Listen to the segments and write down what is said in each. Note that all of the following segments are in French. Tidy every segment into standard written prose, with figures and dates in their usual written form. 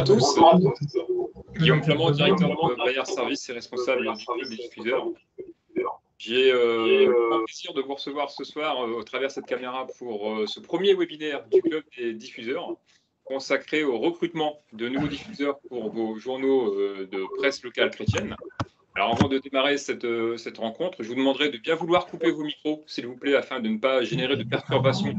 À tous. Guillaume Flamand, directeur de Bayer Service et responsable du club des diffuseurs. J'ai le grand plaisir de vous recevoir ce soir au travers de cette caméra pour ce premier webinaire du club des diffuseurs consacré au recrutement de nouveaux diffuseurs pour vos journaux de presse locale chrétienne. Alors avant de démarrer cette rencontre, je vous demanderai de bien vouloir couper vos micros, s'il vous plaît, afin de ne pas générer de perturbations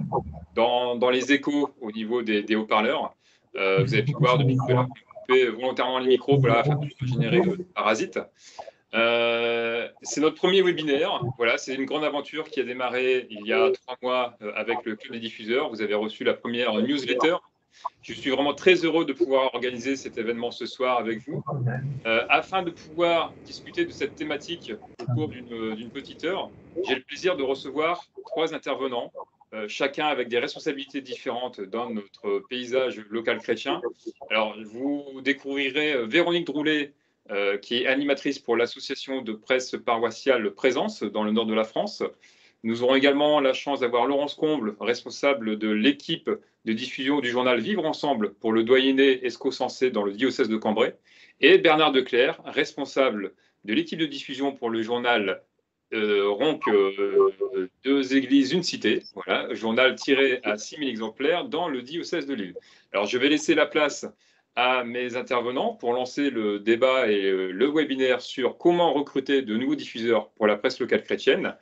dans les échos au niveau des haut-parleurs. Vous avez pu voir depuis tout à l'heure qu'on coupait volontairement les micros afin de ne pas générer de parasites. C'est notre premier webinaire. Voilà, c'est une grande aventure qui a démarré il y a 3 mois avec le club des diffuseurs. Vous avez reçu la première newsletter. Je suis vraiment très heureux de pouvoir organiser cet événement ce soir avec vous, afin de pouvoir discuter de cette thématique au cours d'une petite heure. J'ai le plaisir de recevoir 3 intervenants, chacun avec des responsabilités différentes dans notre paysage local chrétien. Alors, vous découvrirez Véronique Droulet, qui est animatrice pour l'association de presse paroissiale Présence dans le nord de la France. Nous aurons également la chance d'avoir Laurence Comble, responsable de l'équipe de diffusion du journal Vivre Ensemble pour le doyenné Escaut-Sensé dans le diocèse de Cambrai, et Bernard Declercq, responsable de l'équipe de diffusion pour le journal Ronc, 2 églises, une cité, voilà, journal tiré à 6000 exemplaires dans le diocèse de Lille. Alors je vais laisser la place à mes intervenants pour lancer le débat et le webinaire sur comment recruter de nouveaux diffuseurs pour la presse locale chrétienne.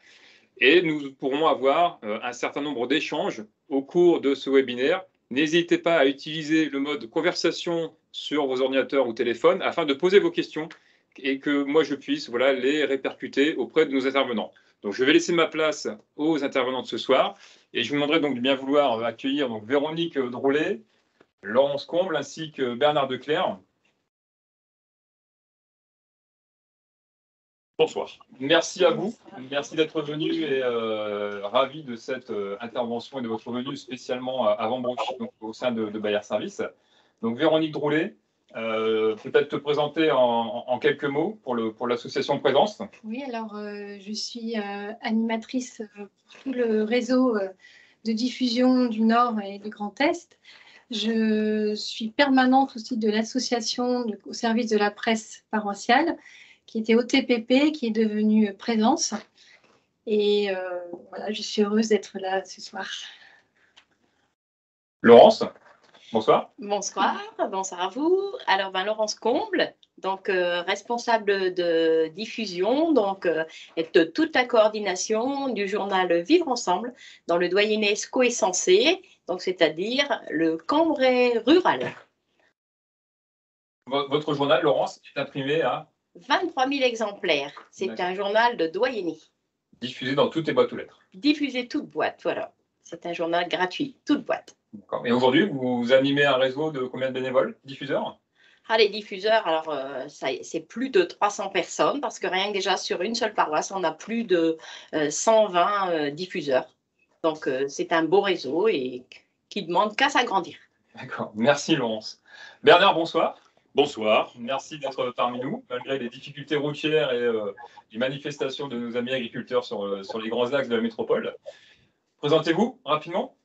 Et nous pourrons avoir un certain nombre d'échanges au cours de ce webinaire. N'hésitez pas à utiliser le mode conversation sur vos ordinateurs ou téléphones afin de poser vos questions et que moi je puisse les répercuter auprès de nos intervenants. Donc je vais laisser ma place aux intervenants de ce soir et je vous demanderai donc de bien vouloir accueillir donc Véronique Droulet, Laurence Comble ainsi que Bernard Declercq. Bonsoir. Merci à vous, merci d'être venu et ravi de cette intervention et de votre venue spécialement à Vambrouchy, donc au sein de Bayer Service. Donc Véronique Droulet, peut-être te présenter en quelques mots pour l'association Présence. Oui, alors je suis animatrice pour tout le réseau de diffusion du Nord et du Grand Est. Je suis permanente aussi de l'association au service de la presse paroissiale, qui était OTPP, qui est devenue Présence. Et voilà, je suis heureuse d'être là ce soir. Laurence, bonsoir. Bonsoir à vous. Alors, Laurence Comble, donc responsable de diffusion, donc et de toute la coordination du journal Vivre Ensemble dans le doyenné Escaut-Sensé, donc c'est-à-dire le Cambrai rural. Votre journal, Laurence, est imprimé à 23 000 exemplaires. C'est un journal de doyenné. Diffusé dans toutes les boîtes aux lettres. Diffusé toute boîte, voilà. C'est un journal gratuit, toute boîte. D'accord. Et aujourd'hui, vous animez un réseau de combien de bénévoles, diffuseurs? Les diffuseurs, alors c'est plus de 300 personnes, parce que rien que déjà sur une seule paroisse, on a plus de 120 diffuseurs. Donc c'est un beau réseau et qui demande qu'à s'agrandir. D'accord, merci Laurence. Bernard, bonsoir. Bonsoir. Merci d'être parmi nous, malgré les difficultés routières et les manifestations de nos amis agriculteurs sur les grands axes de la métropole. Présentez-vous rapidement.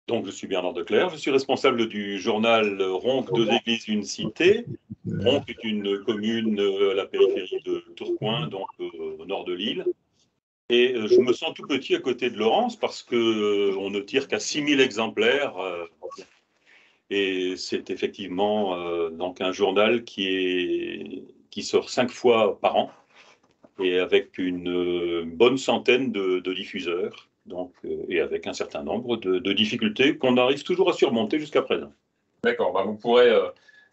Donc, je suis Bernard Declercq, je suis responsable du journal Ronc, 2 églises, une cité. Ronc est une commune à la périphérie de Tourcoing, donc au nord de Lille. Et je me sens tout petit à côté de Laurence parce qu'on ne tire qu'à 6000 exemplaires. Et c'est effectivement donc un journal qui sort 5 fois par an et avec une bonne centaine de diffuseurs. Donc, et avec un certain nombre de difficultés qu'on arrive toujours à surmonter jusqu'à présent. D'accord, vous pourrez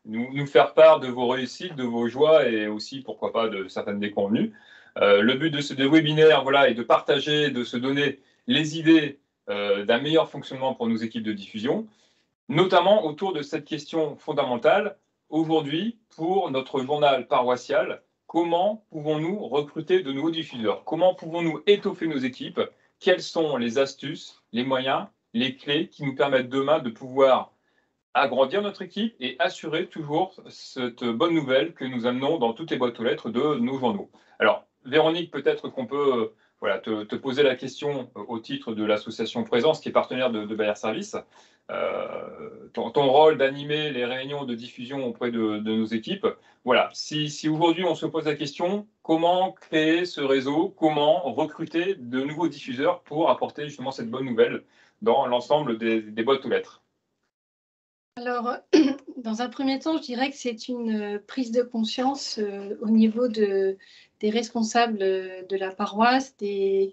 nous faire part de vos réussites, de vos joies et aussi, pourquoi pas, de certaines déconvenues. Le but de ce webinaire est de partager, de se donner les idées d'un meilleur fonctionnement pour nos équipes de diffusion, notamment autour de cette question fondamentale. Aujourd'hui, pour notre journal paroissial, comment pouvons-nous recruter de nouveaux diffuseurs? Comment pouvons-nous étoffer nos équipes? Quelles sont les astuces, les moyens, les clés qui nous permettent demain de pouvoir agrandir notre équipe et assurer toujours cette bonne nouvelle que nous amenons dans toutes les boîtes aux lettres de nos journaux? Alors, Véronique, peut-être qu'on peut voilà, te poser la question au titre de l'association Présence, qui est partenaire de Bayer Service. Ton rôle d'animer les réunions de diffusion auprès de nos équipes. Voilà, si aujourd'hui on se pose la question, comment créer ce réseau, comment recruter de nouveaux diffuseurs pour apporter justement cette bonne nouvelle dans l'ensemble des boîtes aux lettres? Alors, dans un premier temps, je dirais que c'est une prise de conscience au niveau des responsables de la paroisse, de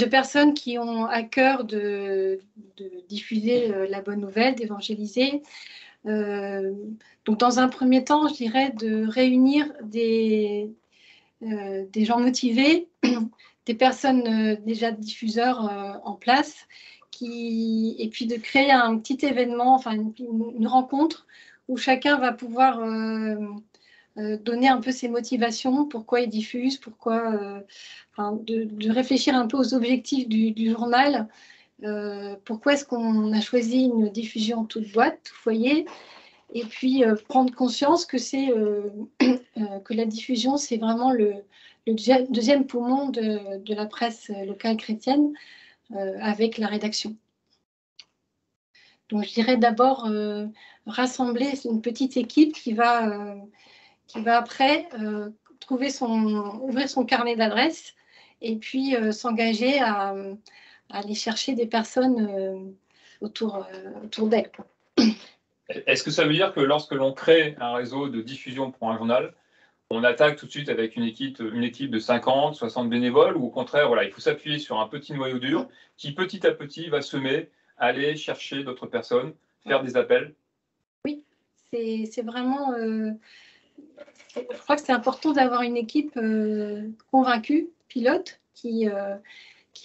personnes qui ont à cœur de diffuser la bonne nouvelle, d'évangéliser. Donc, dans un premier temps, je dirais de réunir des gens motivés, des personnes déjà diffuseurs en place, et puis de créer un petit événement, enfin une rencontre où chacun va pouvoir donner un peu ses motivations, pourquoi il diffuse, de réfléchir un peu aux objectifs du journal. Pourquoi est-ce qu'on a choisi une diffusion toute boîte, tout foyer, et puis prendre conscience que que la diffusion, c'est vraiment le deuxième poumon de la presse locale chrétienne avec la rédaction. Donc je dirais d'abord rassembler une petite équipe qui va après ouvrir son carnet d'adresses et puis s'engager à aller chercher des personnes autour d'elle. Est-ce que ça veut dire que lorsque l'on crée un réseau de diffusion pour un journal, on attaque tout de suite avec une équipe de 50, 60 bénévoles, ou au contraire, voilà, il faut s'appuyer sur un petit noyau dur qui petit à petit va semer, aller chercher d'autres personnes, faire des appels? Oui, c'est vraiment... je crois que c'est important d'avoir une équipe convaincue, pilote, qui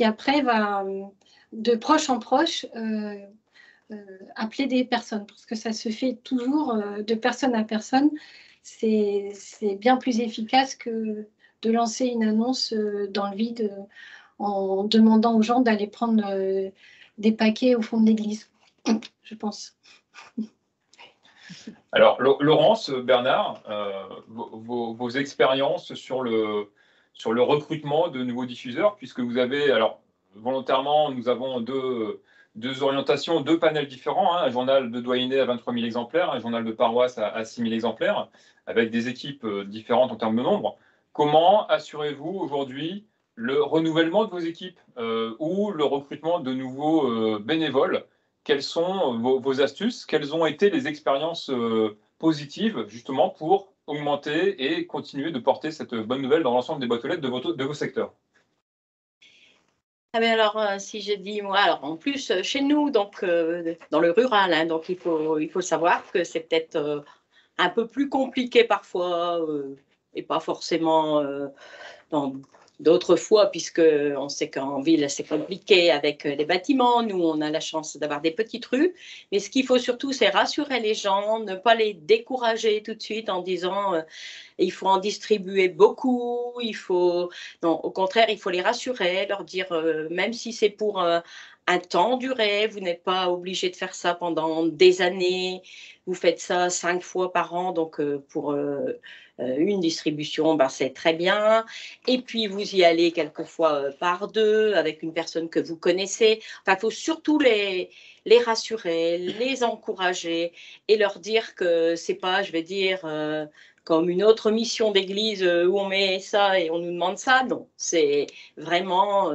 après va, de proche en proche, appeler des personnes, parce que ça se fait toujours de personne à personne. C'est bien plus efficace que de lancer une annonce dans le vide en demandant aux gens d'aller prendre des paquets au fond de l'église, je pense. Alors, Laurence, Bernard, vos expériences sur le recrutement de nouveaux diffuseurs, puisque vous avez, alors volontairement, nous avons deux orientations, deux panels différents, hein, un journal de doyenné à 23 000 exemplaires, un journal de paroisse à 6 000 exemplaires, avec des équipes différentes en termes de nombre. Comment assurez-vous aujourd'hui le renouvellement de vos équipes ou le recrutement de nouveaux bénévoles? Quelles sont vos astuces? Quelles ont été les expériences positives justement pour augmenter et continuer de porter cette bonne nouvelle dans l'ensemble des boîtes aux lettres de vos secteurs? Ah ben alors, si je dis moi, alors en plus chez nous, donc dans le rural, hein, donc il faut savoir que c'est peut-être un peu plus compliqué parfois et pas forcément dans d'autres fois, puisque on sait qu'en ville c'est compliqué avec les bâtiments. Nous, on a la chance d'avoir des petites rues, mais ce qu'il faut surtout, c'est rassurer les gens, ne pas les décourager tout de suite en disant il faut en distribuer beaucoup, non, au contraire, il faut les rassurer, leur dire même si c'est pour un temps duré, vous n'êtes pas obligé de faire ça pendant des années, vous faites ça 5 fois par an, donc pour une distribution, ben, c'est très bien. Et puis, vous y allez quelquefois par deux avec une personne que vous connaissez. Enfin, il faut surtout les rassurer, les encourager et leur dire que c'est pas, je vais dire, comme une autre mission d'église où on met ça et on nous demande ça. Non, c'est vraiment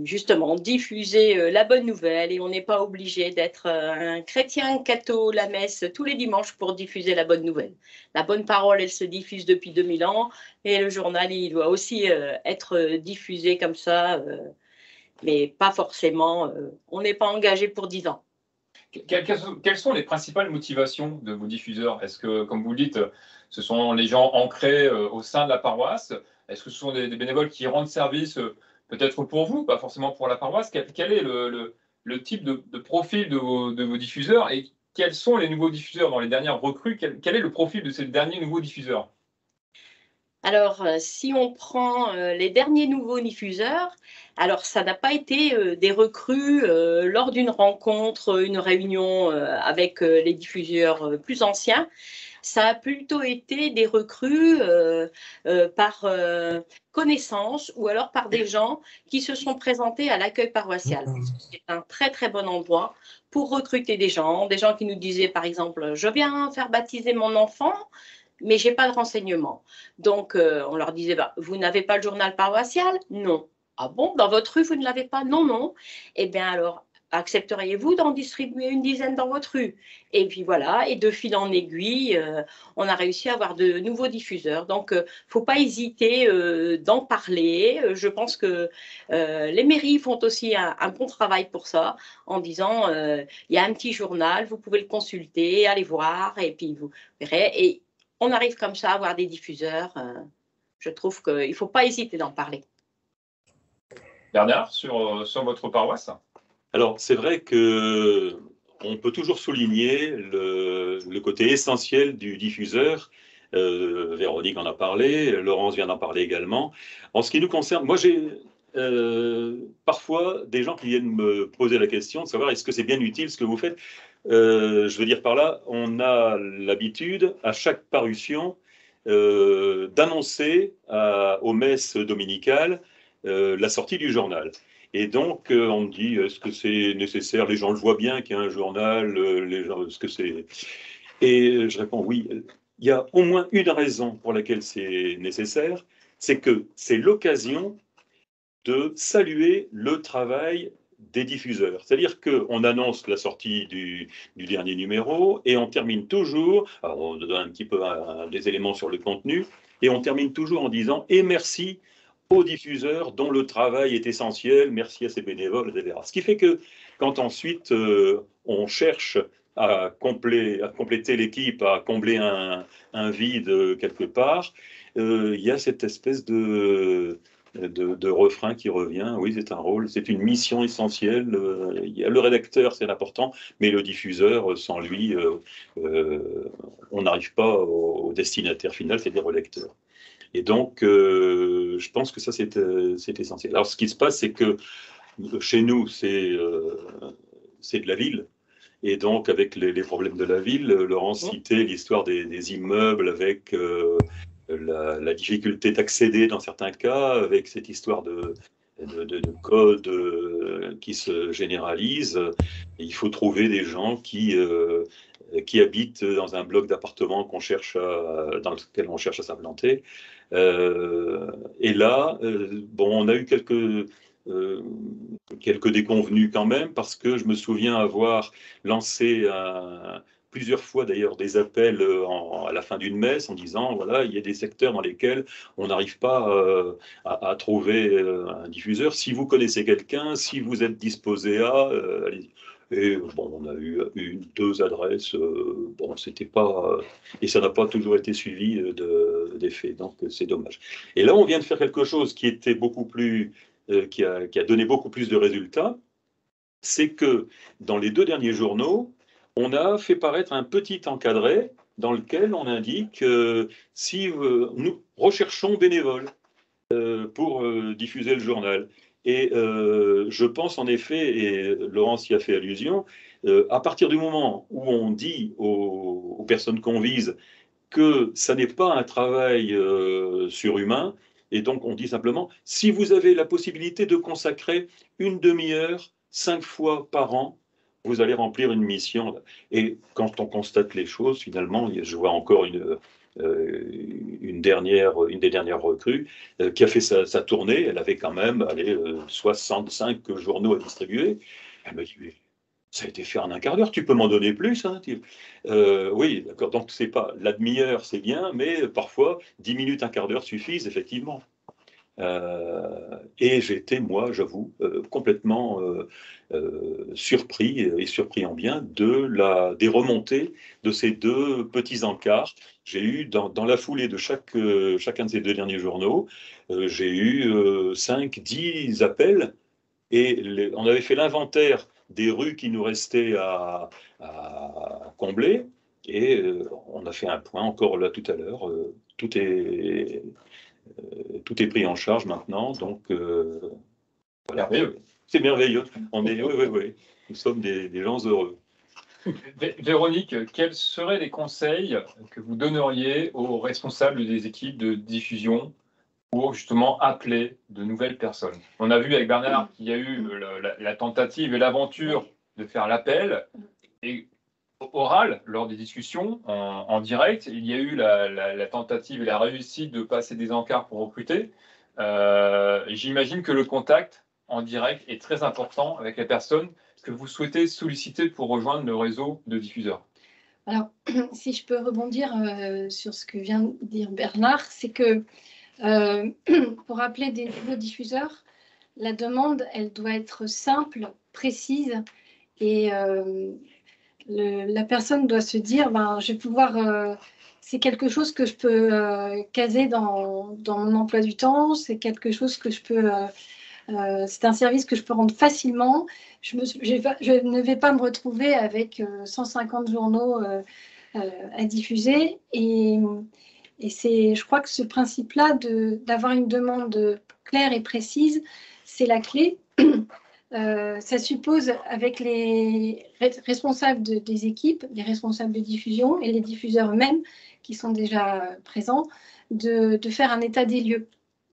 justement diffuser la bonne nouvelle et on n'est pas obligé d'être un chrétien catho la messe tous les dimanches pour diffuser la bonne nouvelle. La bonne parole, elle se diffuse depuis 2000 ans et le journal, il doit aussi être diffusé comme ça, mais pas forcément, on n'est pas engagé pour 10 ans. Quelles sont les principales motivations de vos diffuseurs? Est-ce que, comme vous le dites, ce sont les gens ancrés au sein de la paroisse? Est-ce que ce sont des bénévoles qui rendent service peut-être pour vous, pas forcément pour la paroisse? Quel est le type de profil de vos diffuseurs et quels sont les nouveaux diffuseurs dans les dernières recrues? Quel est le profil de ces derniers nouveaux diffuseurs? Alors, si on prend les derniers nouveaux diffuseurs, alors ça n'a pas été des recrues lors d'une rencontre, une réunion avec les diffuseurs plus anciens. ça a plutôt été des recrues par connaissance ou alors par des gens qui se sont présentés à l'accueil paroissial. C'est un très très bon endroit pour recruter des gens qui nous disaient par exemple, je viens faire baptiser mon enfant, mais j'ai pas de renseignements. Donc on leur disait, bah, vous n'avez pas le journal paroissial? Non. Ah bon, dans votre rue, vous ne l'avez pas? Non, non. Eh bien alors, accepteriez-vous d'en distribuer une dizaine dans votre rue? Et puis voilà, et de fil en aiguille, on a réussi à avoir de nouveaux diffuseurs. Donc, faut pas hésiter d'en parler. Je pense que les mairies font aussi un bon travail pour ça, en disant, il y a un petit journal, vous pouvez le consulter, aller voir, et puis vous verrez. Et on arrive comme ça à avoir des diffuseurs. Je trouve qu'il ne faut pas hésiter d'en parler. Bernard, sur votre paroisse? Alors, c'est vrai que on peut toujours souligner le côté essentiel du diffuseur. Véronique en a parlé, Laurence vient d'en parler également. En ce qui nous concerne, moi j'ai parfois des gens qui viennent me poser la question de savoir est-ce que c'est bien utile ce que vous faites. Je veux dire par là, on a l'habitude à chaque parution d'annoncer aux messes dominicales la sortie du journal. Et donc, on me dit, est-ce que c'est nécessaire? Les gens le voient bien qu'il y a un journal, les gens, est-ce que c'est... Et je réponds, oui, il y a au moins une raison pour laquelle c'est nécessaire, c'est que c'est l'occasion de saluer le travail des diffuseurs. C'est-à-dire qu'on annonce la sortie du dernier numéro et on termine toujours, alors on donne un petit peu des éléments sur le contenu, et on termine toujours en disant « et merci » aux diffuseurs dont le travail est essentiel, merci à ces bénévoles, etc. Ce qui fait que quand ensuite on cherche à compléter l'équipe, à combler un vide quelque part, il y a cette espèce de refrain qui revient. Oui, c'est un rôle, c'est une mission essentielle. Il y a le rédacteur, c'est important, mais le diffuseur, sans lui, on n'arrive pas au destinataire final, c'est-à-dire au lecteur. Et donc, je pense que ça, c'est essentiel. Alors, ce qui se passe, c'est que chez nous, c'est de la ville. Et donc, avec les problèmes de la ville, Laurent citait l'histoire des immeubles avec la difficulté d'accéder dans certains cas, avec cette histoire de code qui se généralise. Et il faut trouver des gens qui habitent dans un bloc d'appartements dans lequel on cherche à s'implanter. Et là, bon, on a eu quelques déconvenues quand même, parce que je me souviens avoir lancé plusieurs fois d'ailleurs des appels à la fin d'une messe en disant, voilà, il y a des secteurs dans lesquels on n'arrive pas à trouver un diffuseur. Si vous connaissez quelqu'un, si vous êtes disposé à, allez-y. Et bon, on a eu deux adresses, bon, c'était pas, et ça n'a pas toujours été suivi d'effet, donc c'est dommage. Et là, on vient de faire quelque chose qui était beaucoup plus, qui a donné beaucoup plus de résultats, c'est que dans les 2 derniers journaux, on a fait paraître un petit encadré dans lequel on indique si nous recherchons bénévoles pour diffuser le journal. Et je pense en effet, et Laurence y a fait allusion, à partir du moment où on dit aux personnes qu'on vise que ça n'est pas un travail surhumain, et donc on dit simplement, si vous avez la possibilité de consacrer une demi-heure, 5 fois par an, vous allez remplir une mission. Et quand on constate les choses, finalement, je vois encore une des dernières recrues qui a fait sa tournée. Elle avait quand même 65 journaux à distribuer. Elle me dit, ça a été fait en un quart d'heure, tu peux m'en donner plus, hein? Oui, d'accord, donc c'est pas la demi-heure, c'est bien, mais parfois 10 minutes, un quart d'heure suffisent, effectivement. Et j'étais, moi, j'avoue, complètement surpris, et surpris en bien, des remontées de ces 2 petits encarts. J'ai eu, dans la foulée de chacun de ces 2 derniers journaux, j'ai eu 5, 10 appels, et on avait fait l'inventaire des rues qui nous restaient à combler, et on a fait un point encore là tout à l'heure. Tout est pris en charge maintenant, donc voilà. Merveilleux. C'est merveilleux. Oui, oui, oui. Nous sommes des gens heureux. Véronique, quels seraient les conseils que vous donneriez aux responsables des équipes de diffusion pour justement appeler de nouvelles personnes? On a vu avec Bernard qu'il y a eu la tentative et l'aventure de faire l'appel, et oral lors des discussions en direct. Il y a eu la tentative et la réussite de passer des encarts pour recruter. J'imagine que le contact en direct est très important avec les personnes que vous souhaitez solliciter pour rejoindre le réseau de diffuseurs. Alors, si je peux rebondir sur ce que vient de dire Bernard, c'est que pour appeler des nouveaux diffuseurs, la demande, elle doit être simple, précise, et la personne doit se dire, je vais pouvoir, c'est quelque chose que je peux caser dans mon emploi du temps, c'est quelque chose que je peux, c'est un service que je peux rendre facilement. Je ne vais pas me retrouver avec 150 journaux à diffuser, et je crois que ce principe-là d'avoir une demande claire et précise, c'est la clé. Ça suppose, avec les responsables des équipes, les responsables de diffusion et les diffuseurs eux-mêmes qui sont déjà présents, de faire un état des lieux,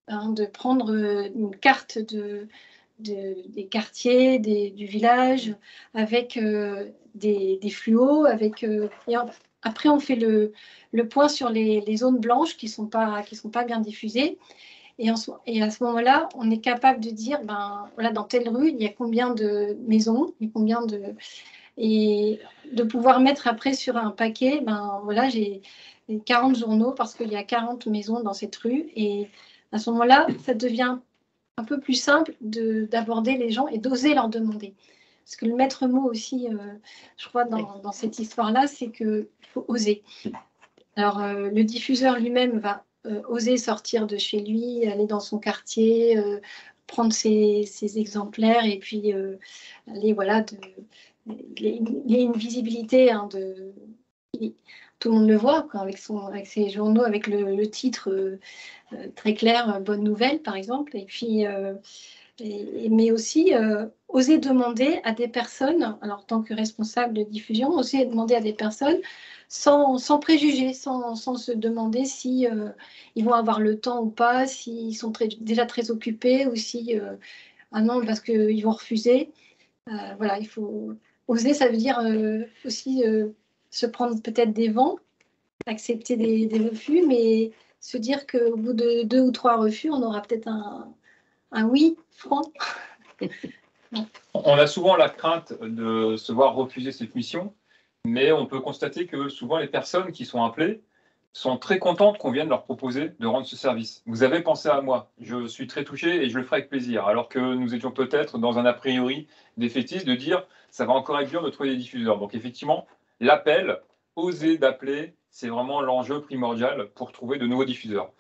de prendre une carte des quartiers, du village, avec des fluos, après on fait le point sur les zones blanches qui sont pas bien diffusées. Et à ce moment-là, on est capable de dire, voilà, dans telle rue, il y a combien de maisons, et de pouvoir mettre après sur un paquet, voilà, j'ai 40 journaux parce qu'il y a 40 maisons dans cette rue. Et à ce moment-là, ça devient un peu plus simple d'aborder les gens et d'oser leur demander. Parce que le maître mot aussi, je crois, dans cette histoire-là, c'est qu'il faut oser. Alors, le diffuseur lui-même va oser sortir de chez lui, aller dans son quartier, prendre ses exemplaires, et puis aller, voilà, il y a une visibilité, tout le monde le voit, quoi, avec ses journaux, avec le titre très clair, bonne nouvelle, par exemple. Et puis, mais aussi oser demander à des personnes, alors en tant que responsable de diffusion, oser demander à des personnes sans préjugés, sans se demander si ils vont avoir le temps ou pas, s'ils sont déjà très occupés, ou si ah non, parce qu'ils vont refuser. Voilà, il faut oser, ça veut dire aussi se prendre peut-être des vents, accepter des refus, mais se dire qu'au bout de 2 ou 3 refus, on aura peut-être un oui franc. On a souvent la crainte de se voir refuser cette mission, mais on peut constater que souvent les personnes qui sont appelées sont très contentes qu'on vienne leur proposer de rendre ce service. Vous avez pensé à moi, je suis très touché et je le ferai avec plaisir, alors que nous étions peut-être dans un a priori défaitiste de dire ça va encore être dur de trouver des diffuseurs. Donc effectivement, l'appel, oser d'appeler, c'est vraiment l'enjeu primordial pour trouver de nouveaux diffuseurs.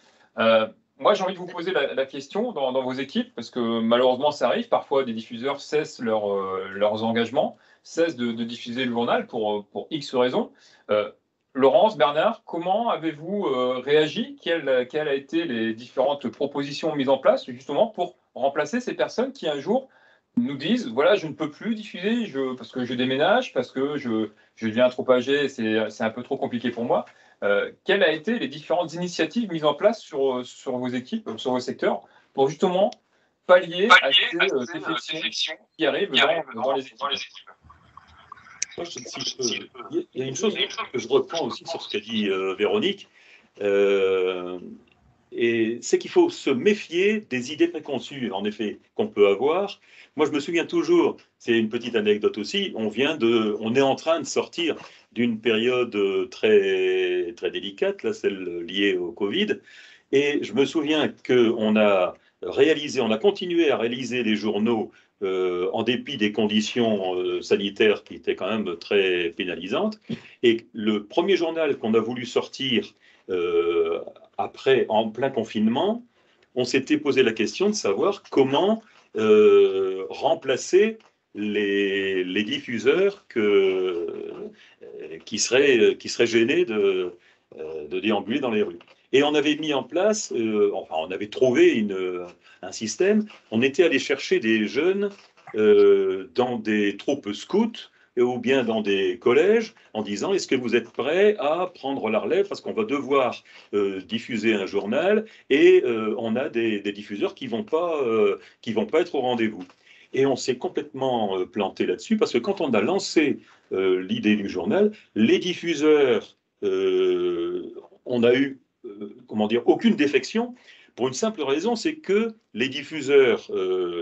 Moi, j'ai envie de vous poser la question dans vos équipes, parce que malheureusement, ça arrive. Parfois, des diffuseurs cessent leurs engagements, cessent de diffuser le journal pour X raisons. Laurence, Bernard, comment avez-vous réagi? Quelles a été les différentes propositions mises en place justement pour remplacer ces personnes qui un jour nous disent voilà, je ne peux plus diffuser parce que je déménage, parce que je deviens trop âgé, c'est un peu trop compliqué pour moi. Quelles ont été les différentes initiatives mises en place sur vos équipes, sur vos secteurs, pour justement pallier à ces défections qui arrivent dans les équipes? Moi, il y a une chose que je reprends aussi sur ce qu'a dit Véronique, et c'est qu'il faut se méfier des idées préconçues, en effet, qu'on peut avoir. Moi, je me souviens toujours, c'est une petite anecdote aussi, on est en train de sortir d'une période très, très délicate, là, celle liée au Covid, et je me souviens qu'on a on a continué à réaliser les journaux en dépit des conditions sanitaires qui étaient quand même très pénalisantes. Et le premier journal qu'on a voulu sortir après, en plein confinement, on s'était posé la question de savoir comment remplacer les diffuseurs qui seraient gênés de déambuler dans les rues. Et on avait mis en place, on avait trouvé un système, on était allé chercher des jeunes dans des troupes scouts ou bien dans des collèges en disant est-ce que vous êtes prêts à prendre la relève parce qu'on va devoir diffuser un journal et on a des diffuseurs qui vont pas être au rendez-vous. Et on s'est complètement planté là-dessus parce que quand on a lancé l'idée du journal, les diffuseurs, on a eu comment dire, aucune défection pour une simple raison, c'est que les diffuseurs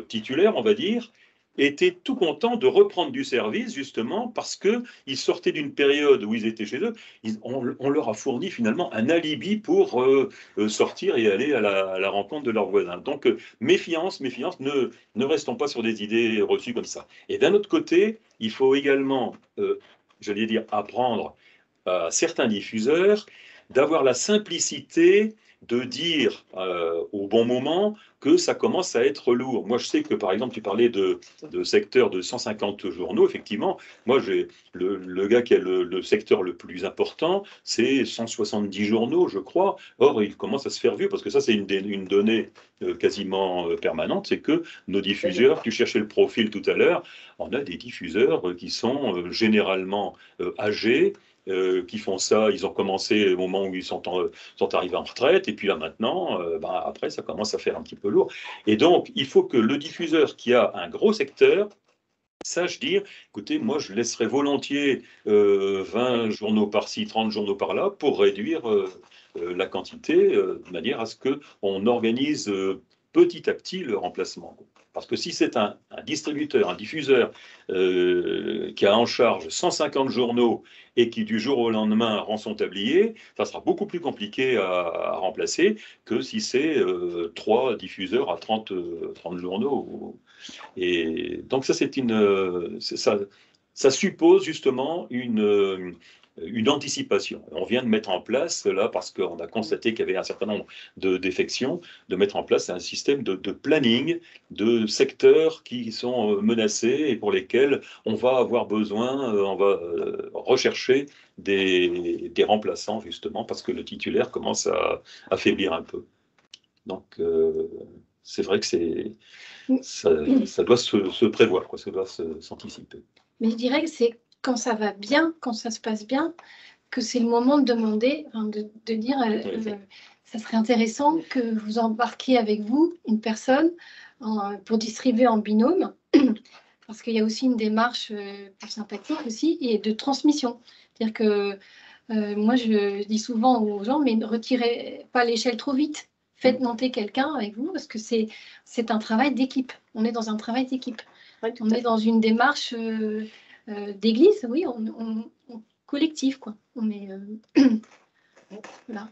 titulaires, on va dire, étaient tout contents de reprendre du service, justement, parce qu'ils sortaient d'une période où ils étaient chez eux. On leur a fourni finalement un alibi pour sortir et aller à la rencontre de leurs voisins. Donc, méfiance, méfiance, ne restons pas sur des idées reçues comme ça. Et d'un autre côté, il faut également, j'allais dire, apprendre à certains diffuseurs d'avoir la simplicité de dire au bon moment que ça commence à être lourd. Moi, je sais que, par exemple, tu parlais de secteur de 150 journaux, effectivement. Moi, j'ai le gars qui a le secteur le plus important, c'est 170 journaux, je crois. Or, il commence à se faire vieux, parce que ça, c'est une donnée quasiment permanente, c'est que nos diffuseurs, tu cherchais le profil tout à l'heure, on a des diffuseurs qui sont généralement âgés, qui font ça, ils ont commencé au moment où ils sont arrivés en retraite, et puis là maintenant, après, ça commence à faire un petit peu lourd. Et donc, il faut que le diffuseur qui a un gros secteur sache dire, écoutez, moi je laisserai volontiers 20 journaux par-ci, 30 journaux par-là, pour réduire la quantité, de manière à ce qu'on organise petit à petit le remplacement. Parce que si c'est un distributeur, un diffuseur qui a en charge 150 journaux et qui du jour au lendemain rend son tablier, ça sera beaucoup plus compliqué à remplacer que si c'est 3 diffuseurs à 30 journaux. Et donc ça, ça suppose justement une anticipation. On vient de mettre en place, là, parce qu'on a constaté qu'il y avait un certain nombre de défections, de mettre en place un système de planning de secteurs qui sont menacés et pour lesquels on va avoir besoin, on va rechercher des remplaçants, justement, parce que le titulaire commence à faiblir un peu. Donc, c'est vrai que ça doit se prévoir, quoi, ça doit s'anticiper. Mais je dirais que c'est quand ça va bien, quand ça se passe bien, que c'est le moment de demander, de dire, ça serait intéressant que vous embarquiez avec vous une personne pour distribuer en binôme, parce qu'il y a aussi une démarche plus sympathique aussi et de transmission. C'est-à-dire que moi, je dis souvent aux gens, mais ne retirez pas l'échelle trop vite. Faites monter quelqu'un avec vous, parce que c'est un travail d'équipe. On est dans un travail d'équipe. Ouais, on est dans une démarche d'église, oui, on collectif, quoi. On est là.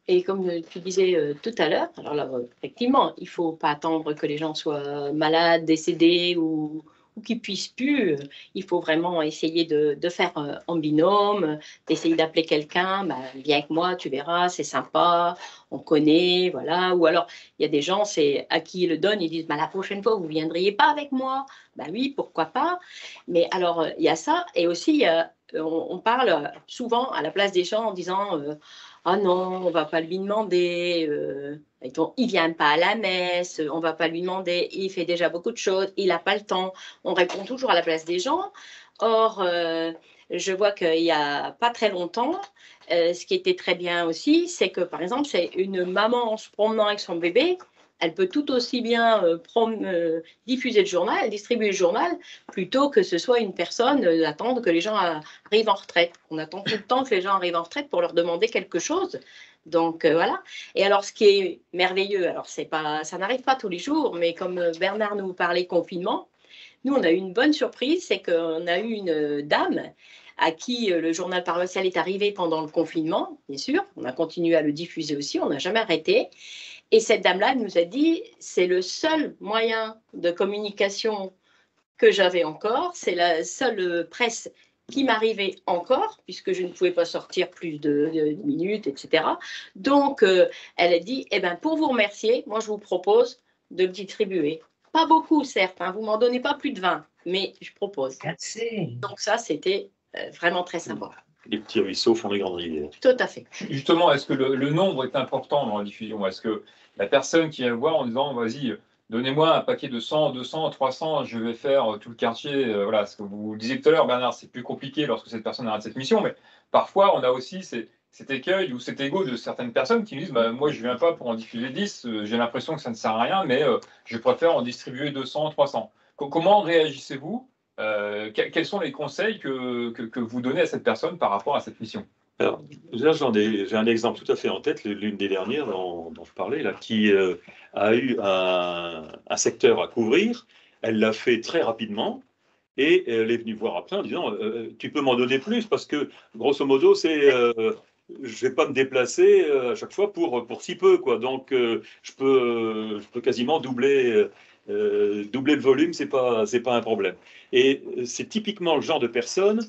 Et comme tu disais tout à l'heure, alors là, effectivement, il ne faut pas attendre que les gens soient malades, décédés ou qu'ils ne puissent plus. Il faut vraiment essayer de faire en binôme, d'essayer d'appeler quelqu'un, viens avec moi, tu verras, c'est sympa, on connaît, voilà. Ou alors, il y a des gens, c'est à qui ils le donnent, ils disent, la prochaine fois, vous ne viendriez pas avec moi. Oui, pourquoi pas. Mais alors, il y a ça. Et aussi, on parle souvent à la place des gens en disant... ah non, on ne va pas lui demander, il ne vient pas à la messe, on ne va pas lui demander, il fait déjà beaucoup de choses, il n'a pas le temps. On répond toujours à la place des gens. Or, je vois qu'il n'y a pas très longtemps, ce qui était très bien aussi, c'est que par exemple, c'est une maman en se promenant avec son bébé, elle peut tout aussi bien diffuser le journal, distribuer le journal, plutôt que ce soit une personne attendre que les gens arrivent en retraite. On attend tout le temps que les gens arrivent en retraite pour leur demander quelque chose. Donc voilà. Et alors, ce qui est merveilleux, alors ça n'arrive pas tous les jours, mais comme Bernard nous parlait confinement, nous, on a eu une bonne surprise, c'est qu'on a eu une dame à qui le journal paroissial est arrivé pendant le confinement, bien sûr. On a continué à le diffuser aussi, on n'a jamais arrêté. Et cette dame-là nous a dit, c'est le seul moyen de communication que j'avais encore, c'est la seule presse qui m'arrivait encore, puisque je ne pouvais pas sortir plus de minutes, etc. Donc, elle a dit, pour vous remercier, moi je vous propose de le distribuer. Pas beaucoup, certes, vous ne m'en donnez pas plus de 20, mais je propose. Donc ça, c'était vraiment très sympa. Les petits ruisseaux font les grandes rivières. Tout à fait. Justement, est-ce que le nombre est important dans la diffusion? Est-ce que la personne qui vient voir en disant, vas-y, donnez-moi un paquet de 100, 200, 300, je vais faire tout le quartier. Voilà, ce que vous disiez tout à l'heure, Bernard, c'est plus compliqué lorsque cette personne arrête cette mission, mais parfois, on a aussi cet écueil ou cet ego de certaines personnes qui nous disent bah, moi, je ne viens pas pour en diffuser 10, j'ai l'impression que ça ne sert à rien, mais je préfère en distribuer 200, 300. Comment réagissez-vous quels sont les conseils que vous donnez à cette personne par rapport à cette mission? Alors, là, j'ai un exemple tout à fait en tête, l'une des dernières dont je parlais, là, qui a eu un secteur à couvrir. Elle l'a fait très rapidement et elle est venue voir après en disant tu peux m'en donner plus parce que, grosso modo, je vais pas me déplacer à chaque fois pour si peu, quoi. Donc, je peux quasiment doubler le volume, c'est pas un problème. Et c'est typiquement le genre de personne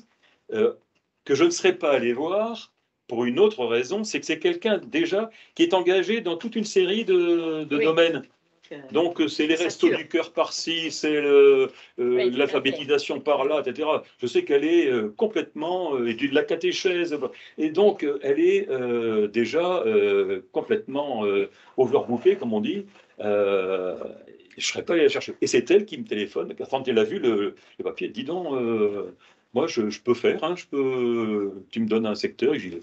que je ne serais pas allé voir pour une autre raison, c'est que c'est quelqu'un déjà qui est engagé dans toute une série de domaines. Donc, c'est les restos du cœur par-ci, c'est l'alphabétisation par-là, etc. Je sais qu'elle est complètement, et de la catéchèse, et donc elle est déjà complètement overbookée, comme on dit. Je ne serais pas allé la chercher. Et c'est elle qui me téléphone, quand elle a vu le papier, elle dit donc, moi je peux faire, hein, tu me donnes un secteur, et j'y vais.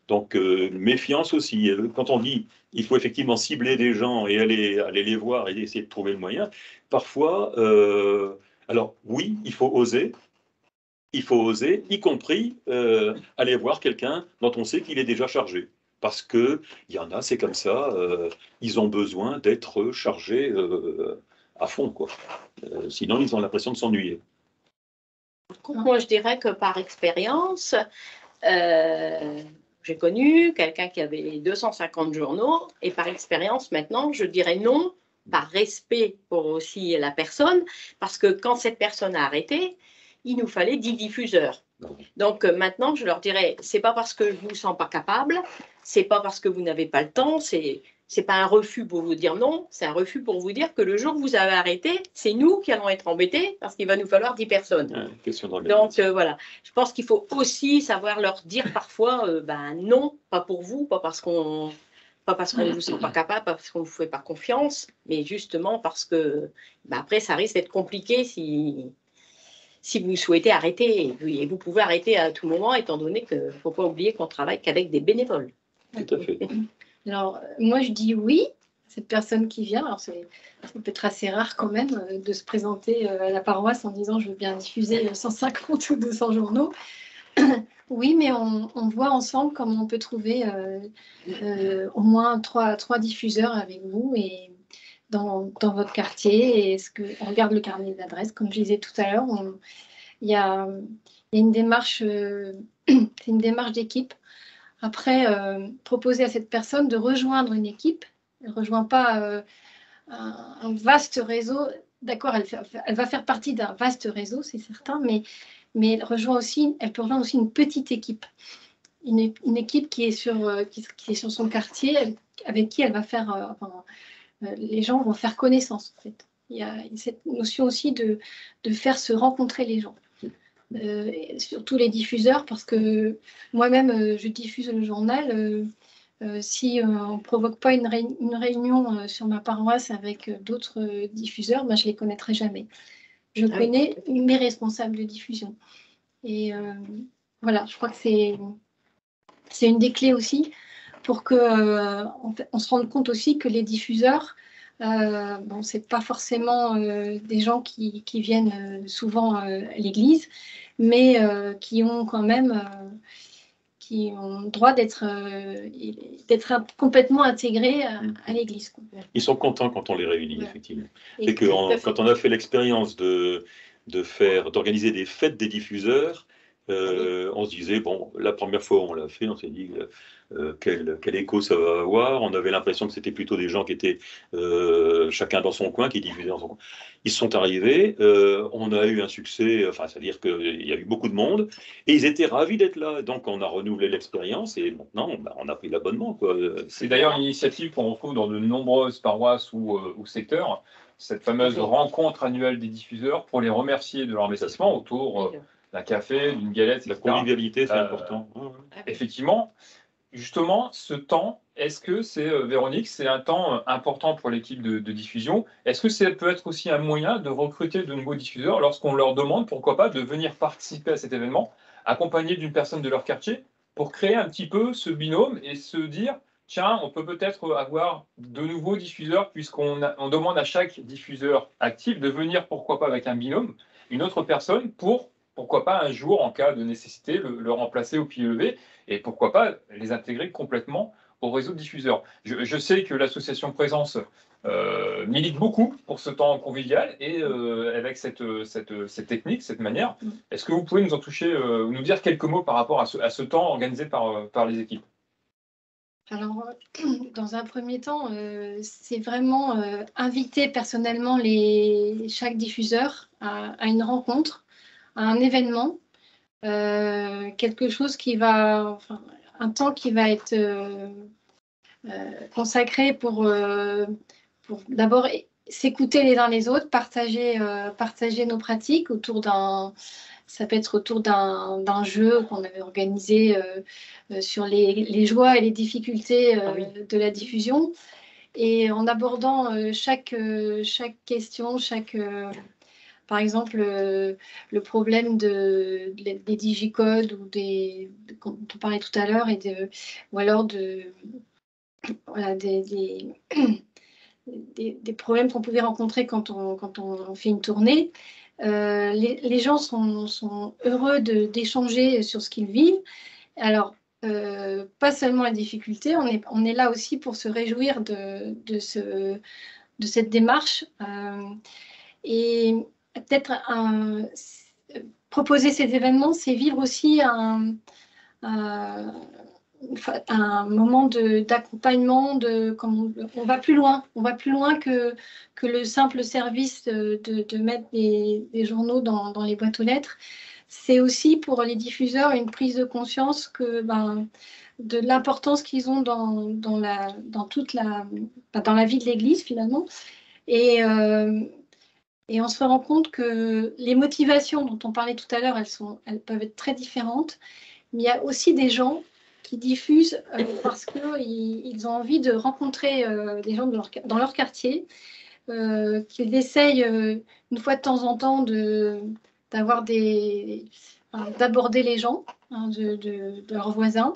Donc, méfiance aussi. Quand on dit il faut effectivement cibler des gens et aller les voir et essayer de trouver le moyen, parfois, alors oui, il faut oser, y compris aller voir quelqu'un dont on sait qu'il est déjà chargé. Parce qu'il y en a, c'est comme ça, ils ont besoin d'être chargés à fond, quoi. Sinon, ils ont l'impression de s'ennuyer. Moi, je dirais que par expérience, j'ai connu quelqu'un qui avait 250 journaux et par expérience maintenant, je dirais non, par respect pour aussi la personne, parce que quand cette personne a arrêté, il nous fallait 10 diffuseurs. Donc maintenant, je leur dirais, c'est pas parce que je vous sens pas capable, c'est pas parce que vous n'avez pas le temps, c'est pas un refus pour vous dire non, c'est un refus pour vous dire que le jour où vous avez arrêté, c'est nous qui allons être embêtés parce qu'il va nous falloir 10 personnes. Donc voilà, je pense qu'il faut aussi savoir leur dire parfois ben non, pas pour vous, pas parce qu'on ne vous sent pas capable, pas parce qu'on ne vous fait pas confiance, mais justement parce que ben après ça risque d'être compliqué si vous souhaitez arrêter. Et vous pouvez arrêter à tout moment étant donné qu'il ne faut pas oublier qu'on travaille qu'avec des bénévoles. Tout à fait. Alors, moi, je dis oui à cette personne qui vient. Alors, ça peut être assez rare quand même de se présenter à la paroisse en disant je veux bien diffuser 150 ou 200 journaux. Oui, mais on voit ensemble comment on peut trouver au moins trois diffuseurs avec vous et dans votre quartier. Et on regarde le carnet d'adresses, comme je disais tout à l'heure. Il y a une démarche, c'est une démarche d'équipe. Après, proposer à cette personne de rejoindre une équipe. Elle ne rejoint pas un vaste réseau. D'accord, elle va faire partie d'un vaste réseau, c'est certain, mais elle peut rejoindre aussi une petite équipe. Une équipe qui est sur son quartier, avec qui elle va faire... les gens vont faire connaissance, en fait. Il y a cette notion aussi de faire se rencontrer les gens. Surtout les diffuseurs, parce que moi-même, je diffuse le journal. Si on ne provoque pas une réunion sur ma paroisse avec d'autres diffuseurs, ben, je ne les connaîtrai jamais. Je connais mes responsables de diffusion. Et voilà, je crois que c'est une des clés aussi pour qu'on se rende compte aussi que les diffuseurs, bon, ce n'est pas forcément des gens qui viennent souvent à l'église, mais qui ont quand même qui ont le droit d'être complètement intégrés à l'église. Ils sont contents quand on les réunit, effectivement. Et quand on a fait l'expérience d'organiser des fêtes des diffuseurs, on se disait, bon, la première fois où on l'a fait, on s'est dit quel écho ça va avoir. On avait l'impression que c'était plutôt des gens qui étaient chacun dans son coin, qui diffusaient dans son coin. Ils sont arrivés, on a eu un succès, enfin, c'est-à-dire qu'il y a eu beaucoup de monde, et ils étaient ravis d'être là. Donc, on a renouvelé l'expérience, et maintenant, on a pris l'abonnement. C'est d'ailleurs une initiative qu'on retrouve dans de nombreuses paroisses ou secteurs, cette fameuse rencontre annuelle des diffuseurs pour les remercier de leur investissement autour d'un café, d'une galette, etc. La convivialité, c'est important. Effectivement, justement, ce temps, est-ce que c'est, Véronique, c'est un temps important pour l'équipe de diffusion? Est-ce que ça peut être aussi un moyen de recruter de nouveaux diffuseurs lorsqu'on leur demande, pourquoi pas, de venir participer à cet événement, accompagné d'une personne de leur quartier, pour créer un petit peu ce binôme et se dire, tiens, on peut peut-être avoir de nouveaux diffuseurs on demande à chaque diffuseur actif de venir, pourquoi pas, avec un binôme, une autre personne pour, pourquoi pas, un jour, en cas de nécessité, le remplacer au pied levé et pourquoi pas les intégrer complètement au réseau de diffuseurs. Je sais que l'association Présence milite beaucoup pour ce temps convivial et avec cette technique, cette manière. Est-ce que vous pouvez nous en toucher, nous dire quelques mots par rapport à ce temps organisé par les équipes? Alors, dans un premier temps, c'est vraiment inviter personnellement chaque diffuseur à une rencontre, à un événement, quelque chose enfin, un temps qui va être consacré pour d'abord s'écouter les uns les autres, partager nos pratiques ça peut être autour d'un jeu qu'on avait organisé sur les joies et les difficultés de la diffusion. Et en abordant chaque question, par exemple, le problème des digicodes dont on parlait tout à l'heure, ou alors voilà, des problèmes qu'on pouvait rencontrer quand on fait une tournée. Les gens sont heureux d'échanger sur ce qu'ils vivent. Alors, pas seulement les difficultés, on est là aussi pour se réjouir de cette démarche. Et peut-être proposer ces événements, c'est vivre aussi un moment d'accompagnement, on va plus loin que le simple service de mettre des journaux dans les boîtes aux lettres. C'est aussi pour les diffuseurs une prise de conscience de l'importance qu'ils ont dans la vie de l'Église finalement. Et on se rend compte que les motivations dont on parlait tout à l'heure, elles peuvent être très différentes. Mais il y a aussi des gens qui diffusent parce qu'ils ont envie de rencontrer des gens dans leur quartier, qu'ils essayent une fois de temps en temps d'aborder les gens, de leurs voisins.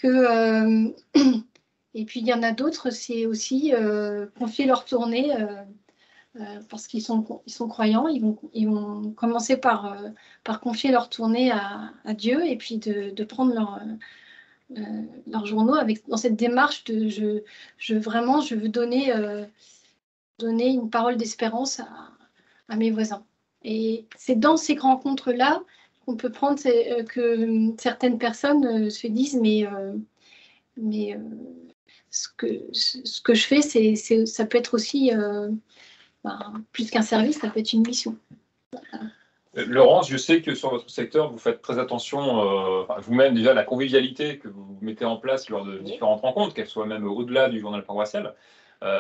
Et puis il y en a d'autres, c'est aussi confier leur tournée parce qu'ils sont croyants. Ils vont commencer par confier leur tournée à Dieu et puis de prendre leurs journaux dans cette démarche de je veux donner une parole d'espérance à mes voisins. Et c'est dans ces rencontres-là qu'on peut prendre que certaines personnes se disent mais ce que je fais, ça peut être aussi plus qu'un service, ça peut être une mission. Laurence, je sais que sur votre secteur, vous faites très attention, vous-même déjà, à la convivialité que vous mettez en place lors de différentes rencontres, qu'elles soient même au-delà du journal paroissial.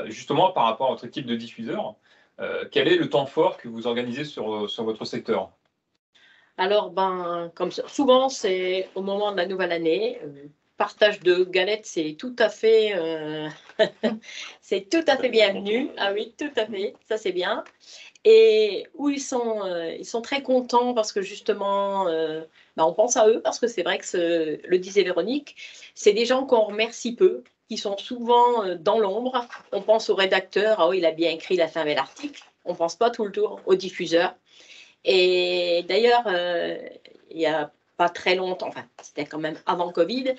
Justement, par rapport à votre équipe de diffuseurs, quel est le temps fort que vous organisez sur votre secteur? Alors, comme souvent, c'est au moment de la nouvelle année. Partage de galettes, c'est tout à fait, c'est tout à fait bienvenu. Ah oui, tout à fait, ça c'est bien. Et où ils sont très contents parce que justement, on pense à eux parce que c'est vrai que le disait Véronique, c'est des gens qu'on remercie peu, qui sont souvent dans l'ombre. On pense au rédacteur, il a bien écrit, il a fait un bel article. On ne pense pas tout le tour au diffuseur. Et d'ailleurs, il n'y a pas très longtemps, enfin c'était quand même avant Covid,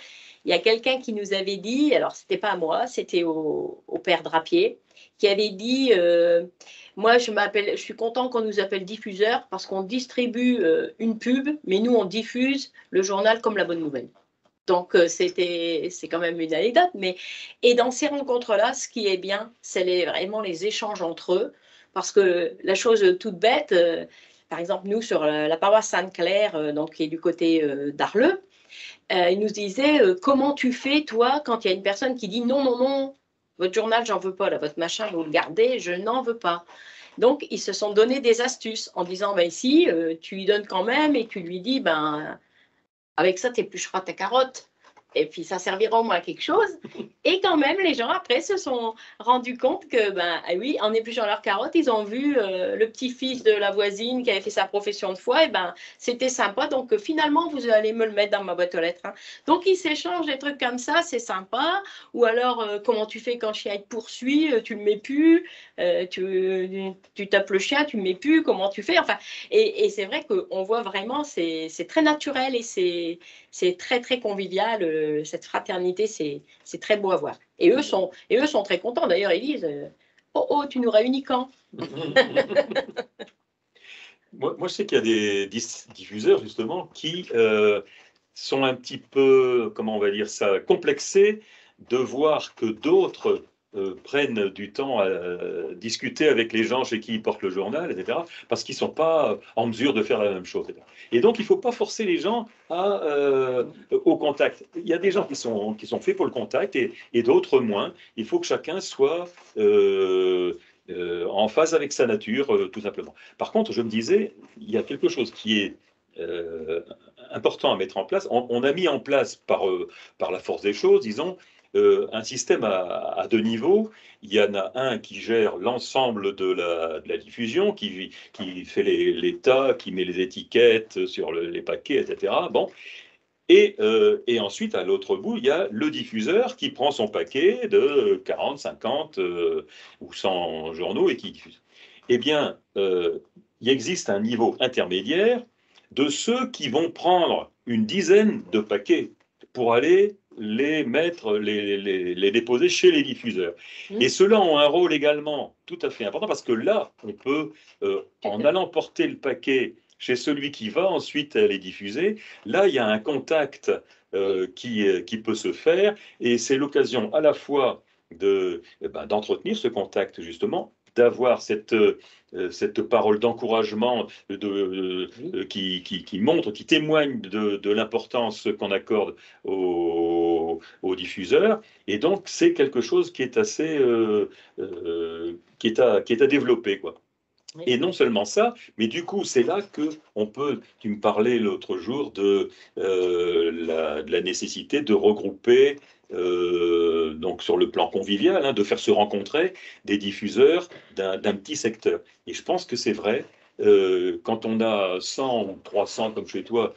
il y a quelqu'un qui nous avait dit, alors c'était pas à moi, c'était au père Drapier, qui avait dit moi je suis content qu'on nous appelle diffuseur parce qu'on distribue une pub, mais nous on diffuse le journal comme la bonne nouvelle. Donc c'est quand même une anecdote, et dans ces rencontres-là, ce qui est bien, c'est vraiment les échanges entre eux, parce que la chose toute bête, par exemple, nous, sur la paroisse Sainte-Claire, qui est du côté d'Arleux, il nous disait comment tu fais, toi, quand il y a une personne qui dit non, non, non, votre journal, j'en veux pas, là, votre machin, vous le gardez, je n'en veux pas. Donc, ils se sont donné des astuces en disant ici, tu lui donnes quand même et tu lui dis avec ça, tu éplucheras ta carotte. Et puis, ça servira au moins à quelque chose. Et quand même, les gens, après, se sont rendus compte que, ben ah oui, en épluchant leurs carottes, ils ont vu le petit-fils de la voisine qui avait fait sa profession de foi. Et ben, c'était sympa. Donc, finalement, vous allez me le mettre dans ma boîte aux lettres. Hein. Donc, ils s'échangent des trucs comme ça, c'est sympa. Ou alors, comment tu fais quand le chien te poursuit, tu le mets plus. Tu tapes le chien, tu le mets plus. Comment tu fais? Enfin, et c'est vrai qu'on voit vraiment, c'est très naturel et c'est très, très convivial. Cette fraternité, c'est très beau à voir. Et eux sont très contents. D'ailleurs, ils disent oh, tu nous réunis quand? Moi, je sais qu'il y a des diffuseurs, justement, qui sont un petit peu, comment on va dire ça, complexés de voir que d'autres prennent du temps à discuter avec les gens chez qui ils portent le journal, etc., parce qu'ils ne sont pas en mesure de faire la même chose. Etc. Et donc, il ne faut pas forcer les gens au contact. Il y a des gens qui sont faits pour le contact et d'autres moins. Il faut que chacun soit en phase avec sa nature, tout simplement. Par contre, je me disais, il y a quelque chose qui est important à mettre en place. On a mis en place par la force des choses, disons, un système à deux niveaux. Il y en a un qui gère l'ensemble de la diffusion, qui fait les tas, qui met les étiquettes sur les paquets, etc. Bon. Et ensuite, à l'autre bout, il y a le diffuseur qui prend son paquet de 40, 50 ou 100 journaux et qui diffuse. Eh bien, il existe un niveau intermédiaire de ceux qui vont prendre une dizaine de paquets pour aller les mettre, les déposer chez les diffuseurs. Et ceux-là ont un rôle également tout à fait important parce que là, on peut, en allant porter le paquet chez celui qui va ensuite les diffuser, là, il y a un contact qui peut se faire et c'est l'occasion à la fois d'entretenir ce contact, justement, d'avoir cette parole d'encouragement qui montre, qui témoigne de l'importance qu'on accorde aux diffuseurs. Et donc, c'est quelque chose qui est assez qui est à développer, quoi. Et non seulement ça, mais du coup, c'est là que on peut. Tu me parlais l'autre jour de la nécessité de regrouper, donc sur le plan convivial, hein, de faire se rencontrer des diffuseurs d'un petit secteur. Et je pense que c'est vrai. Quand on a 100 ou 300, comme chez toi,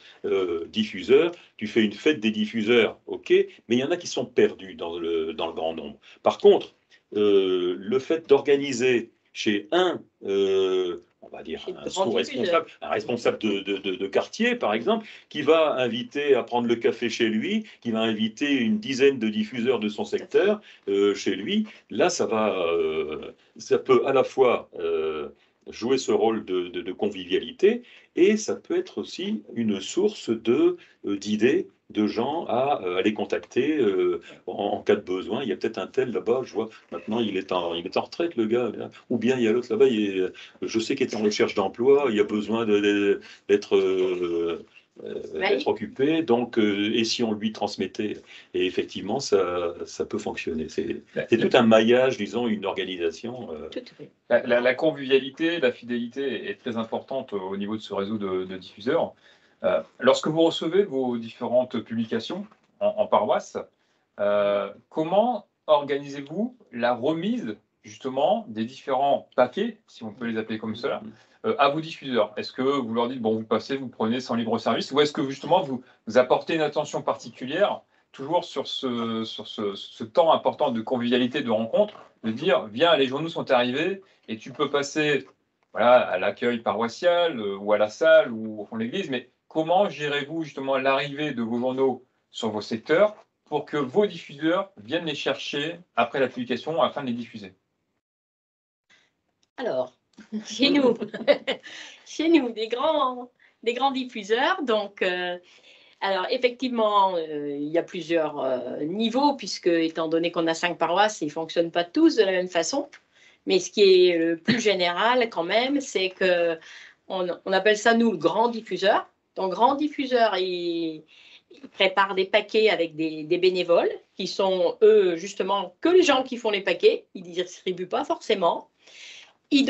diffuseurs, tu fais une fête des diffuseurs, ok, mais il y en a qui sont perdus dans le grand nombre. Par contre, le fait d'organiser chez on va dire, un sous-responsable, un responsable de quartier, par exemple, qui va inviter à prendre le café chez lui, qui va inviter une dizaine de diffuseurs de son secteur chez lui, là, ça peut à la fois jouer ce rôle de convivialité et ça peut être aussi une source d'idées de gens à aller contacter en cas de besoin. Il y a peut-être un tel là-bas, je vois, maintenant il est en retraite, le gars, ou bien il y a l'autre là-bas, je sais qu'il est en recherche d'emploi, il y a besoin d'être occupé, donc, et si on lui transmettait, et effectivement, ça peut fonctionner. C'est tout un maillage, disons, une organisation. La convivialité, la fidélité est très importante au niveau de ce réseau de diffuseurs. Lorsque vous recevez vos différentes publications en paroisse, comment organisez-vous la remise justement des différents paquets, si on peut les appeler comme cela, à vos diffuseurs? Est-ce que vous leur dites, bon, vous passez, vous prenez sans libre service, ou est-ce que justement vous apportez une attention particulière, toujours sur ce temps important de convivialité, de rencontre, de dire, viens, les journaux sont arrivés, et tu peux passer voilà, à l'accueil paroissial, ou à la salle, ou au fond de l'église, mais comment gérez-vous justement l'arrivée de vos journaux sur vos secteurs pour que vos diffuseurs viennent les chercher après la publication afin de les diffuser? Alors, chez nous, des grands diffuseurs. Donc, alors effectivement, il y a plusieurs niveaux, puisque étant donné qu'on a 5 paroisses, ils ne fonctionnent pas tous de la même façon. Mais ce qui est le plus général quand même, c'est qu'on appelle ça, nous, le grand diffuseur. Donc, grand diffuseur, il prépare des paquets avec des bénévoles, qui sont, eux, justement, que les gens qui font les paquets. Ils ne distribuent pas forcément. Ils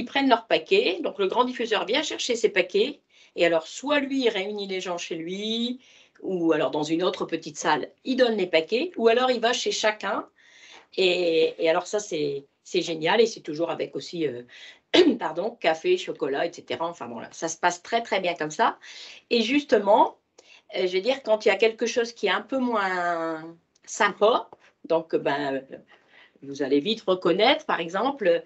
prennent leurs paquets. Donc, le grand diffuseur vient chercher ses paquets. Et alors, soit lui, il réunit les gens chez lui, ou alors dans une autre petite salle, il donne les paquets, ou alors il va chez chacun. Et alors ça, c'est génial, et c'est toujours avec aussi pardon, café, chocolat, etc. Enfin bon, là, ça se passe très très bien comme ça. Et justement, je veux dire, quand il y a quelque chose qui est un peu moins sympa, donc ben, vous allez vite reconnaître, par exemple,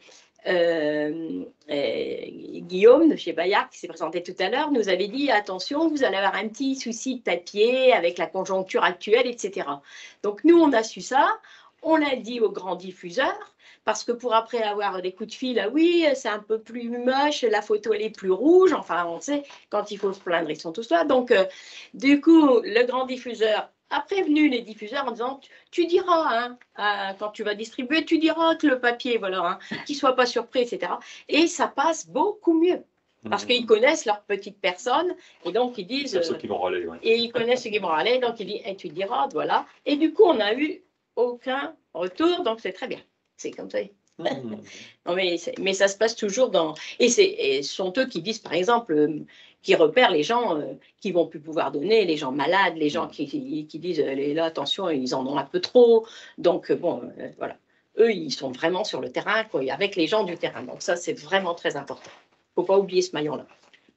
Guillaume de chez Bayard, qui s'est présenté tout à l'heure, nous avait dit attention, vous allez avoir un petit souci de papier avec la conjoncture actuelle, etc. Donc nous, on a su ça, on l'a dit aux grands diffuseurs, parce que pour après avoir des coups de fil, ah oui, c'est un peu plus moche, la photo elle est plus rouge, enfin on sait, quand il faut se plaindre, ils sont tous là. Donc du coup, le grand diffuseur a prévenu les diffuseurs en disant tu diras, hein, quand tu vas distribuer, tu diras que le papier, voilà, hein, qu'ils ne soient pas surpris, etc. Et ça passe beaucoup mieux. Parce qu'ils connaissent leurs petites personnes, et donc ils disent. Ceux qui vont râler, oui. Et ils connaissent ceux qui vont râler, donc ils disent tu diras, voilà. Et du coup, on n'a eu aucun retour, donc c'est très bien. C'est comme ça. Non, mais ça se passe toujours dans. Et ce sont eux qui disent, par exemple, qui repèrent les gens qui vont plus pouvoir donner, les gens malades, les gens qui disent là, attention, ils en ont un peu trop. Donc, bon, voilà. Eux, ils sont vraiment sur le terrain, quoi, avec les gens du terrain. Donc, ça, c'est vraiment très important. Il ne faut pas oublier ce maillon-là.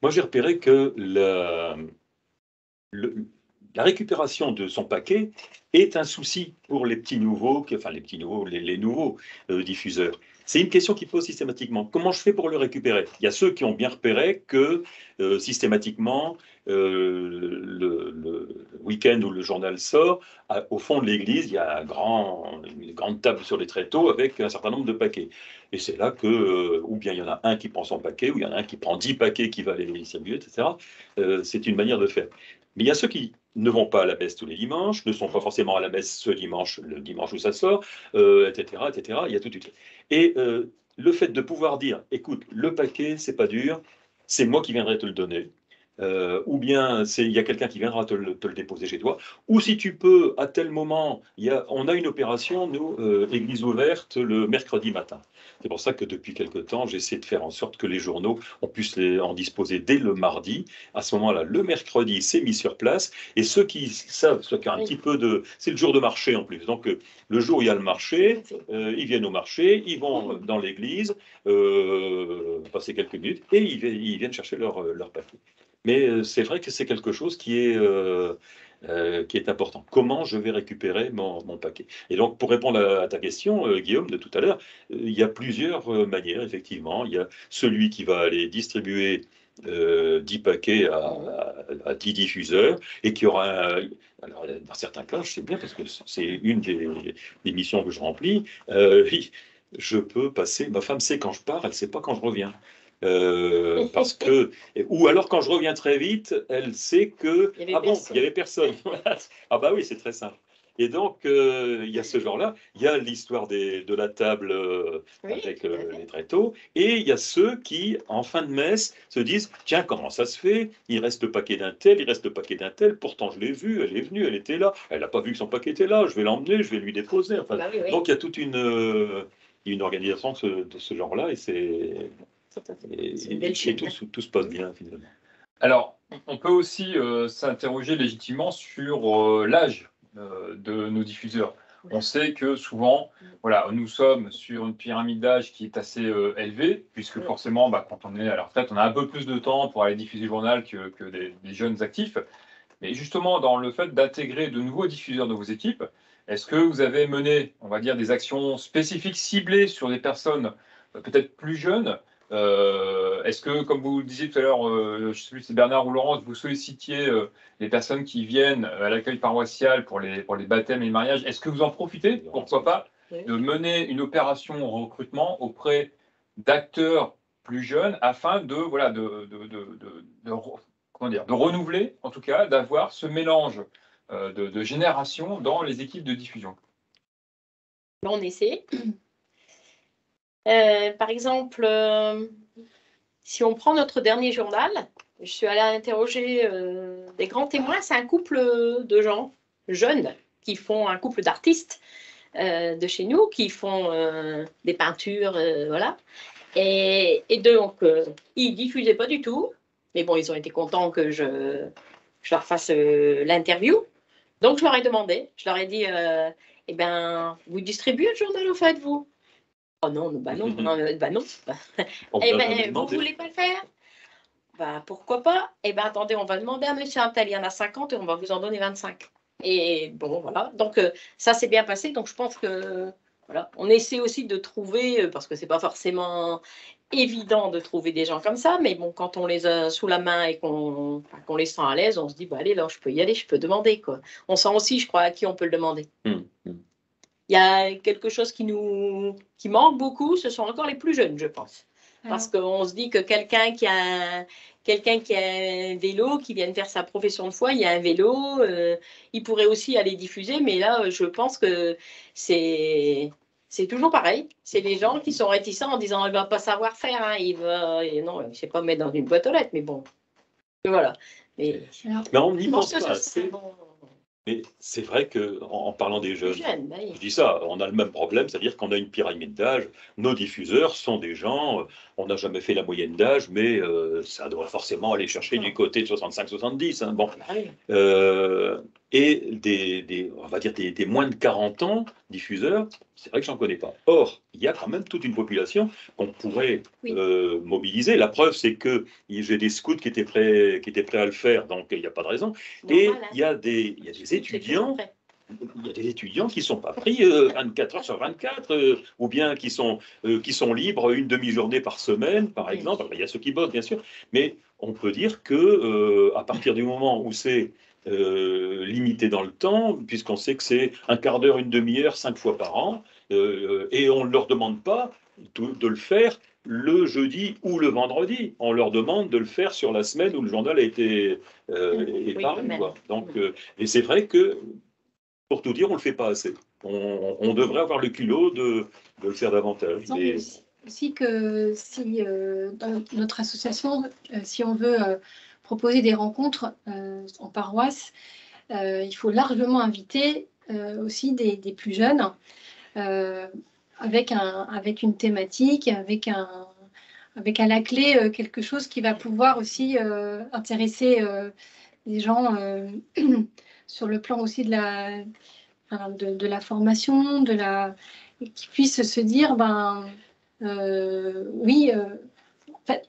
Moi, j'ai repéré que la récupération de son paquet est un souci pour les petits nouveaux, enfin les nouveaux diffuseurs. C'est une question qui pose systématiquement. Comment je fais pour le récupérer? Il y a ceux qui ont bien repéré que systématiquement, le week-end où le journal sort, au fond de l'église, il y a une grande table sur les tréteaux avec un certain nombre de paquets. Et c'est là que, ou bien il y en a un qui prend son paquet, ou il y en a un qui prend 10 paquets qui va les distribuer, etc. C'est une manière de faire. Mais il y a ceux qui ne vont pas à la messe tous les dimanches, ne sont pas forcément à la messe ce dimanche, le dimanche où ça sort, etc., etc. Il y a tout de suite. Et le fait de pouvoir dire, écoute, le paquet, c'est pas dur, c'est moi qui viendrai te le donner. Ou bien il y a quelqu'un qui viendra te le déposer chez toi, ou si tu peux, à tel moment, on a une opération, nous, église ouverte, le mercredi matin. C'est pour ça que depuis quelque temps, j'essaie de faire en sorte que les journaux, on puisse en disposer dès le mardi. À ce moment-là, le mercredi, c'est mis sur place, et ceux qui savent, ceux qui ont un petit peu de... C'est le jour de marché en plus, donc le jour où il y a le marché, ils viennent au marché, ils vont dans l'église, passer quelques minutes, et ils viennent chercher leur papier. Mais c'est vrai que c'est quelque chose qui est important. Comment je vais récupérer mon paquet? Et donc, pour répondre à ta question, Guillaume, de tout à l'heure, il y a plusieurs manières, effectivement. Il y a celui qui va aller distribuer 10 paquets à 10 diffuseurs et qui aura alors, dans certains cas, je sais bien, parce que c'est une des missions que je remplis, je peux passer... Ma femme sait quand je pars, elle ne sait pas quand je reviens. Parce que, ou alors quand je reviens très vite, elle sait que il y avait personne. Ah bah oui, c'est très simple. Et donc il y a ce genre-là, il y a l'histoire de la table avec les tréteaux, et il y a ceux qui, en fin de messe, se disent tiens, comment ça se fait? Il reste le paquet d'un tel, il reste le paquet d'un tel. Pourtant je l'ai vu, elle est venue, elle était là, elle n'a pas vu que son paquet était là. Je vais l'emmener, je vais lui déposer. Enfin, donc il y a toute une organisation de ce genre-là, et c'est une belle chaîne. Tout se passe bien finalement. Alors, on peut aussi s'interroger légitimement sur l'âge de nos diffuseurs. On sait que souvent, voilà, nous sommes sur une pyramide d'âge qui est assez élevée, puisque forcément, quand on est à la retraite, on a un peu plus de temps pour aller diffuser le journal que des jeunes actifs. Mais justement, dans le fait d'intégrer de nouveaux diffuseurs dans vos équipes, est-ce que vous avez mené, on va dire, des actions spécifiques ciblées sur des personnes peut-être plus jeunes? Est-ce que, comme vous le disiez tout à l'heure, je ne sais plus si c'est Bernard ou Laurence, vous sollicitiez les personnes qui viennent à l'accueil paroissial pour les baptêmes et les mariages? Est-ce que vous en profitez, pourquoi pas, de mener une opération recrutement auprès d'acteurs plus jeunes afin de renouveler, en tout cas, d'avoir ce mélange de générations dans les équipes de diffusion? On essaie. Par exemple, si on prend notre dernier journal, je suis allée interroger des grands témoins. C'est un couple de gens jeunes qui font un couple d'artistes de chez nous, qui font des peintures, voilà. Et donc, ils diffusaient pas du tout, mais bon, ils ont été contents que je je leur fasse l'interview. Donc, je leur ai demandé, je leur ai dit, eh ben, vous distribuez le journal au fait, vous? Oh non, bah non, bah non. Eh ben, vous voulez pas le faire? Bah, pourquoi pas? Eh ben, attendez, on va demander à monsieur Intel, il y en a 50 et on va vous en donner 25. Et bon, voilà. Donc, ça s'est bien passé. Donc, je pense que, voilà, on essaie aussi de trouver, parce que c'est pas forcément évident de trouver des gens comme ça, mais bon, quand on les a sous la main et qu'on les sent à l'aise, on se dit, bah, allez, là, je peux y aller, je peux demander, quoi. On sent aussi, je crois, à qui on peut le demander. Il y a quelque chose qui manque beaucoup, ce sont encore les plus jeunes, je pense. Parce qu'on se dit que quelqu'un qui a un vélo, qui vient de faire sa profession de foi, il y a un vélo, il pourrait aussi aller diffuser, mais là, je pense que c'est toujours pareil. C'est les gens qui sont réticents en disant, il ne va pas savoir faire, hein, non, il ne sait pas mettre dans une boîte aux lettres, mais bon. Voilà. Mais on n'y pense pas assez. Mais c'est vrai qu'en parlant des jeunes, je dis ça, on a le même problème, c'est-à-dire qu'on a une pyramide d'âge. Nos diffuseurs sont des gens, on n'a jamais fait la moyenne d'âge, mais ça doit forcément aller chercher du côté de 65-70. Hein, bon. Et on va dire des moins de 40 ans diffuseurs, c'est vrai que j'en connais pas. Or, il y a quand même toute une population qu'on pourrait mobiliser. La preuve, c'est que j'ai des scouts qui étaient prêts à le faire, donc il n'y a pas de raison. Et il y a des étudiants. Il y a des étudiants qui ne sont pas pris 24 heures sur 24, ou bien qui sont libres une demi-journée par semaine, par exemple. Enfin, il y a ceux qui bossent, bien sûr, mais on peut dire que à partir du moment où c'est limité dans le temps, puisqu'on sait que c'est un quart d'heure, une demi-heure, 5 fois par an, et on ne leur demande pas de le faire le jeudi ou le vendredi. On leur demande de le faire sur la semaine où le journal a été paru. Donc, et c'est vrai que, pour tout dire, on ne le fait pas assez. On devrait avoir le culot de le faire davantage. Mais aussi que si dans notre association, si on veut proposer des rencontres en paroisse, il faut largement inviter aussi des plus jeunes avec une thématique, avec à la clé quelque chose qui va pouvoir aussi intéresser les gens sur le plan aussi de la formation, qui puissent se dire, oui,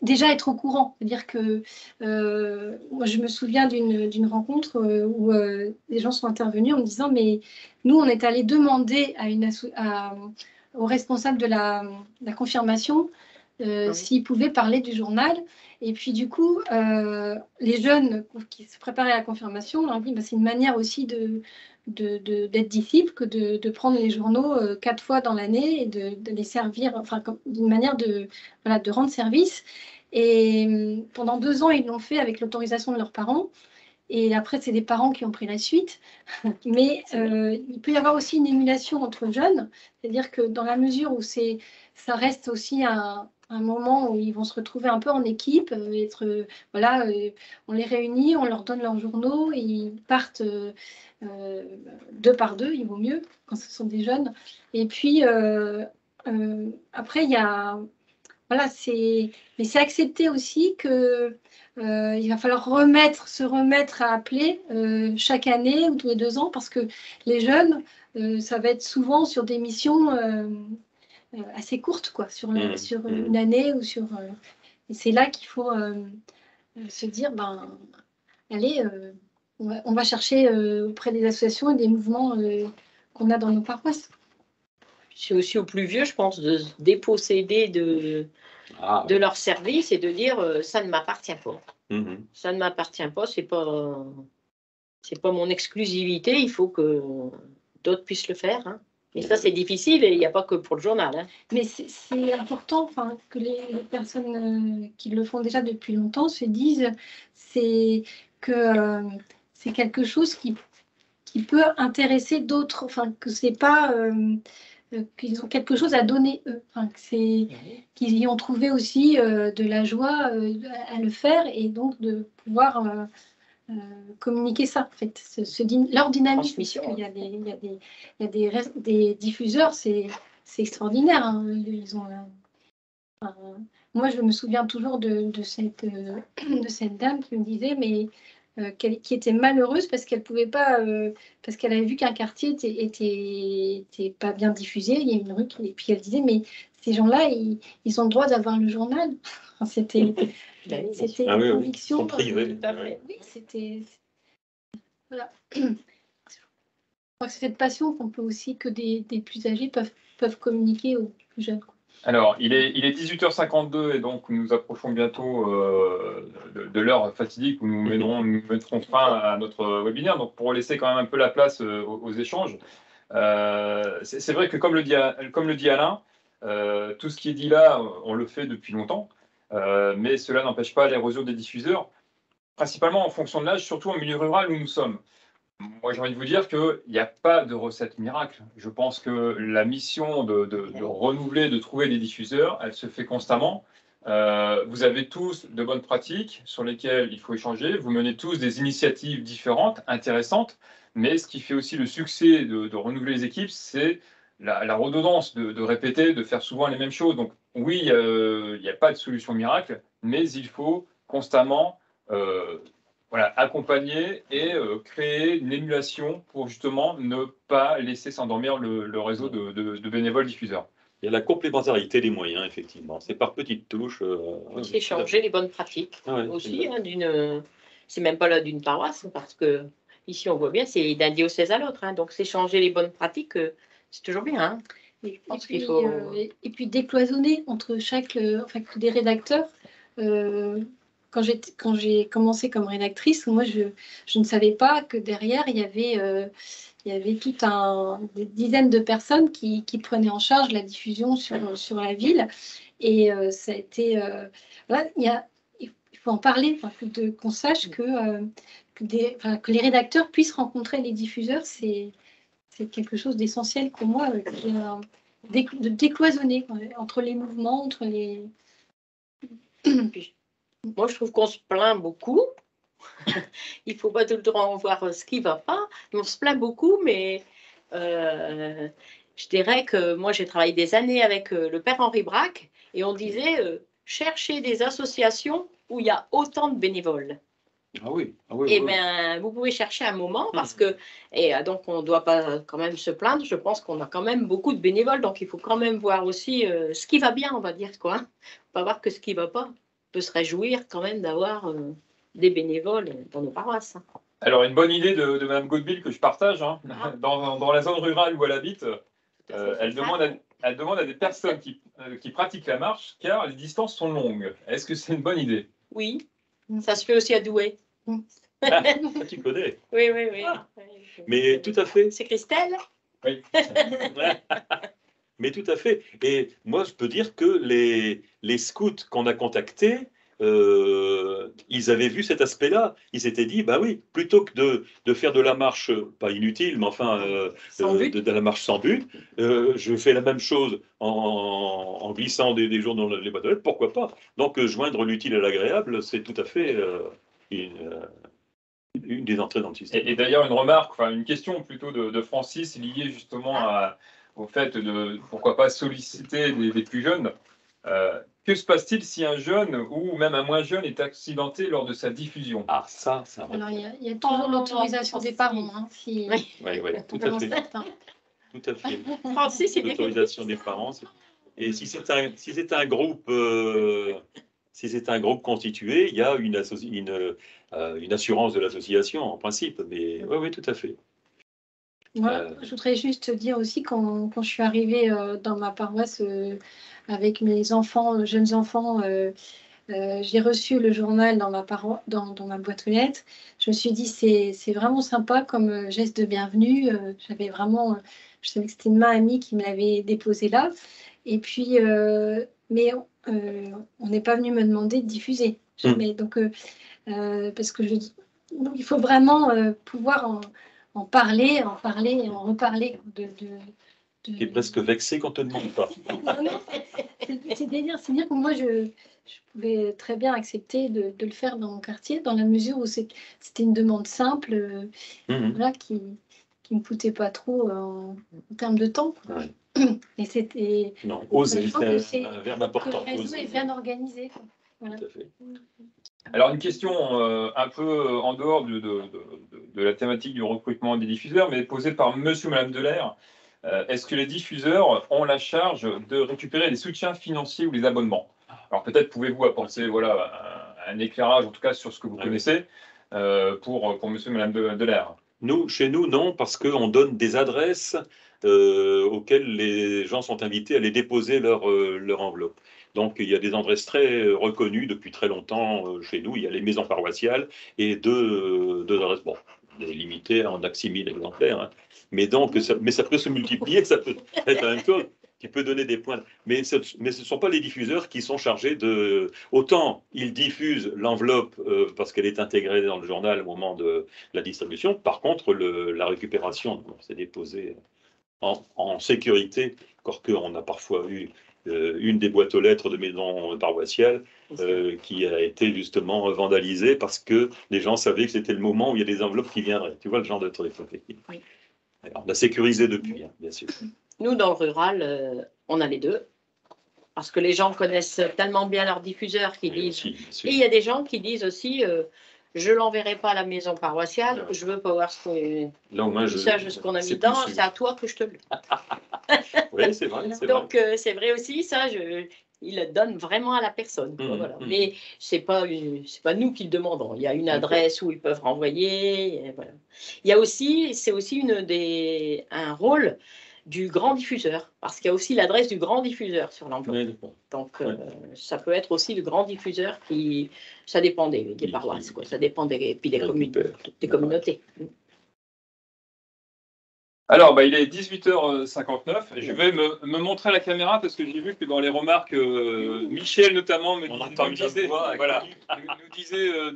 déjà être au courant. C'est-à-dire que moi, je me souviens d'une rencontre où les gens sont intervenus en me disant, mais nous, on est allé demander au responsable de la confirmation s'il pouvait parler du journal. Et puis du coup, les jeunes qui se préparaient à la confirmation, on leur dit, c'est une manière aussi d'être disciple que de prendre les journaux 4 fois dans l'année et de les servir, enfin, d'une manière de rendre service. Et pendant 2 ans, ils l'ont fait avec l'autorisation de leurs parents. Et après, c'est des parents qui ont pris la suite. Mais il peut y avoir aussi une émulation entre jeunes. C'est-à-dire que dans la mesure où ça reste aussi un moment où ils vont se retrouver un peu en équipe, on les réunit, on leur donne leurs journaux, et ils partent 2 par 2, il vaut mieux quand ce sont des jeunes. Et puis après, il y a mais c'est accepter aussi que il va falloir se remettre à appeler chaque année ou tous les 2 ans, parce que les jeunes, ça va être souvent sur des missions assez courtes, quoi, sur une année ou sur. Et c'est là qu'il faut se dire, allez, on va chercher auprès des associations et des mouvements qu'on a dans nos paroisses. C'est aussi aux plus vieux, je pense, de se déposséder de leur service et de dire ça ne m'appartient pas. Ça ne m'appartient pas, c'est pas mon exclusivité, il faut que d'autres puissent le faire. Hein. Et ça, c'est difficile et il n'y a pas que pour le journal. Hein. Mais c'est important que les personnes qui le font déjà depuis longtemps se disent que c'est quelque chose qui peut intéresser d'autres, que c'est pas qu'ils ont quelque chose à donner eux, qu'ils y ont trouvé aussi de la joie à le faire, et donc de pouvoir communiquer ça, en fait, leur dynamisme. Il y a des diffuseurs, c'est extraordinaire. Hein. Ils ont, moi, je me souviens toujours de cette dame qui me disait, mais qui était malheureuse parce qu'elle pouvait pas, parce qu'elle avait vu qu'un quartier était pas bien diffusé. Il y a une rue et puis elle disait mais ces gens-là, ils ont le droit d'avoir le journal. C'était une conviction. Sont privés. Oui, c'était voilà. Je crois que c'est cette passion qu'on peut aussi, que des plus âgés peuvent communiquer aux plus jeunes. Alors, il est 18h52 et donc nous approchons bientôt de l'heure fatidique où nous mettrons fin à notre webinaire. Donc, pour laisser quand même un peu la place aux échanges, c'est vrai que comme le dit Alain, tout ce qui est dit là, on le fait depuis longtemps, mais cela n'empêche pas l'érosion des diffuseurs, principalement en fonction de l'âge, surtout en milieu rural où nous sommes. Moi, j'ai envie de vous dire qu'il n'y a pas de recette miracle. Je pense que la mission de renouveler, de trouver des diffuseurs, elle se fait constamment. Vous avez tous de bonnes pratiques sur lesquelles il faut échanger. Vous menez tous des initiatives différentes, intéressantes. Mais ce qui fait aussi le succès de renouveler les équipes, c'est la redondance, de répéter, de faire souvent les mêmes choses. Donc oui, il n'y a pas de solution miracle, mais il faut constamment accompagner et créer une émulation pour justement ne pas laisser s'endormir le réseau de bénévoles diffuseurs. Il y a la complémentarité des moyens, effectivement. C'est par petites touches. C'est changer les bonnes pratiques aussi. C'est même pas là d'une paroisse, parce que ici on voit bien, c'est d'un diocèse à l'autre. Donc c'est changer les bonnes pratiques, c'est toujours bien. Et puis décloisonner entre des rédacteurs. Quand j'ai commencé comme rédactrice, moi, je ne savais pas que derrière, il y avait des dizaines de personnes qui prenaient en charge la diffusion sur la ville. Et ça a été... il faut en parler, qu'on sache que les rédacteurs puissent rencontrer les diffuseurs. C'est quelque chose d'essentiel pour moi, de décloisonner entre les mouvements, entre les... Moi, je trouve qu'on se plaint beaucoup. Il ne faut pas tout le temps voir ce qui ne va pas. On se plaint beaucoup, mais je dirais que moi, j'ai travaillé des années avec le père Henri Braque et on disait cherchez des associations où il y a autant de bénévoles. Ah oui. Ben, vous pouvez chercher un moment parce que, donc on ne doit pas quand même se plaindre. Je pense qu'on a quand même beaucoup de bénévoles, donc il faut quand même voir aussi ce qui va bien, on va dire quoi. Pas voir que ce qui ne va pas. Peut se réjouir quand même d'avoir des bénévoles dans nos paroisses. Alors, une bonne idée de Mme Godeville que je partage, dans la zone rurale où elle habite, elle demande à des personnes qui pratiquent la marche, car les distances sont longues. Est-ce que c'est une bonne idée? Oui, ça se fait aussi à Douai. Tu connais? Oui. Mais tout à fait. C'est Christelle? Oui. Mais tout à fait. Et moi, je peux dire que les scouts qu'on a contactés, ils avaient vu cet aspect-là. Ils s'étaient dit, bah oui, plutôt que de faire de la marche, pas inutile, mais enfin, de la marche sans but, je fais la même chose en glissant des jours dans les boîtes aux lettres, pourquoi pas? Donc, joindre l'utile à l'agréable, c'est tout à fait une des entrées dans le système. Et d'ailleurs, une question plutôt de Francis liée justement au fait de, pourquoi pas, solliciter des plus jeunes. Que se passe-t-il si un jeune ou même un moins jeune est accidenté lors de sa diffusion? Ah, ça. Alors, il y a toujours l'autorisation des parents. Oui, tout à fait. Tout à fait. L'autorisation des parents. Et si c'est un groupe... Si c'est un groupe constitué, il y a une assurance de l'association, en principe. Mais oui, tout à fait. Moi, je voudrais juste dire aussi, quand je suis arrivée dans ma paroisse avec mes jeunes enfants, j'ai reçu le journal dans ma boîte aux lettres. Je me suis dit, c'est vraiment sympa comme geste de bienvenue. Je savais que c'était une main amie qui me l'avait déposé là. Et puis, mais on n'est pas venu me demander de diffuser. Jamais. Donc, parce que il faut vraiment pouvoir en parler et en reparler. Tu es presque vexé qu'on ne te demande pas. Non, c'est dire que moi, je pouvais très bien accepter de le faire dans mon quartier, dans la mesure où c'était une demande simple, qui ne me coûtait pas trop en termes de temps. Ouais. Et c'était... Non, oser, c'est un verbe important. Le réseau est bien organisé. Voilà. Tout à fait. Alors, une question un peu en dehors de la thématique du recrutement des diffuseurs, mais posée par monsieur ou madame Delair. Est-ce que les diffuseurs ont la charge de récupérer les soutiens financiers ou les abonnements? Alors, peut-être pouvez-vous apporter voilà, un éclairage, en tout cas, sur ce que vous connaissez pour monsieur et madame Delair. Chez nous, non, parce qu'on donne des adresses auxquelles les gens sont invités à aller déposer leur enveloppe. Donc, il y a des adresses très reconnues depuis très longtemps chez nous. Il y a les maisons paroissiales et deux adresses, bon, limitées en maxi 1000 exemplaires. Hein. Mais ça peut se multiplier, ça peut être la même chose, qui peut donner des points. Mais ce ne sont pas les diffuseurs qui sont chargés de... Autant ils diffusent l'enveloppe parce qu'elle est intégrée dans le journal au moment de la distribution. Par contre, la récupération, c'est déposé en sécurité, encore qu'on a parfois eu une des boîtes aux lettres de maison paroissiale qui a été justement vandalisée parce que les gens savaient que c'était le moment où il y a des enveloppes qui viendraient. Tu vois le genre de truc. Oui. Alors, on a sécurisé depuis, hein, bien sûr. Nous, dans le rural, on a les deux. Parce que les gens connaissent tellement bien leurs diffuseurs qu'ils disent... Et il y a des gens qui disent aussi... je ne l'enverrai pas à la maison paroissiale, je ne veux pas voir ce qu'on a mis dedans, c'est à toi que je te le donne. Oui, c'est vrai. Donc, c'est vrai aussi, ça, il le donne vraiment à la personne. Voilà. Mais ce n'est pas nous qui le demandons. Il y a une adresse où ils peuvent renvoyer. Voilà. Il y a aussi, c'est aussi un rôle du grand diffuseur, parce qu'il y a aussi l'adresse du grand diffuseur sur l'enveloppe. Oui. Donc, ça peut être aussi le grand diffuseur qui... Ça dépend des paroisses, quoi. Ça dépend des communautés. Alors, il est 18h59. Je vais me montrer à la caméra parce que j'ai vu que dans les remarques, Michel notamment nous disait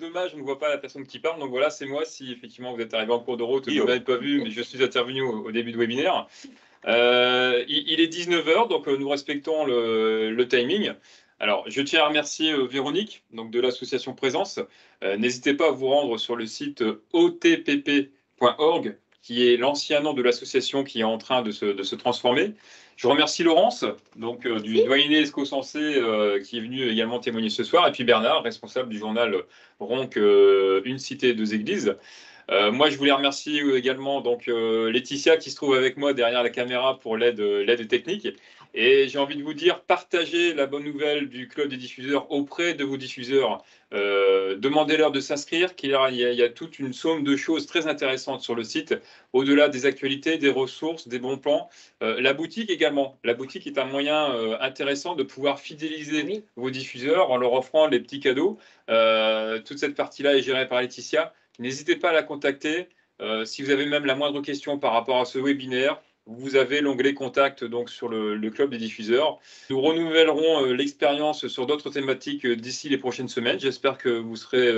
dommage, on ne voit pas la personne qui parle. Donc voilà, c'est moi. Si effectivement vous êtes arrivé en cours de route, vous ne l'avez pas vu, mais je suis intervenu au début de webinaire. Il est 19h, donc nous respectons le timing. Alors, je tiens à remercier Véronique donc de l'association Présence. N'hésitez pas à vous rendre sur le site otpp.org, qui est l'ancien nom de l'association qui est en train de se transformer. Je remercie Laurence, donc du doyenné Escosensé, qui est venu également témoigner ce soir, et puis Bernard, responsable du journal Ronc, Une cité, deux églises. Moi, je voulais remercier également donc, Laetitia qui se trouve avec moi derrière la caméra pour l'aide technique. Et j'ai envie de vous dire, partagez la bonne nouvelle du Club des diffuseurs auprès de vos diffuseurs. Demandez-leur de s'inscrire, qu'il y a toute une somme de choses très intéressantes sur le site, au-delà des actualités, des ressources, des bons plans. La boutique également. La boutique est un moyen intéressant de pouvoir fidéliser vos diffuseurs en leur offrant les petits cadeaux. Toute cette partie-là est gérée par Laetitia. N'hésitez pas à la contacter. Si vous avez même la moindre question par rapport à ce webinaire, vous avez l'onglet Contact donc, sur le Club des diffuseurs. Nous renouvellerons l'expérience sur d'autres thématiques d'ici les prochaines semaines. J'espère que vous serez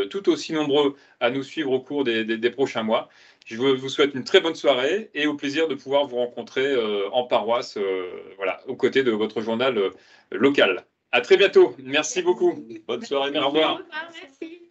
tout aussi nombreux à nous suivre au cours des prochains mois. Je vous souhaite une très bonne soirée et au plaisir de pouvoir vous rencontrer en paroisse, voilà, aux côtés de votre journal local. À très bientôt. Merci beaucoup. Bonne soirée. Au revoir. Merci.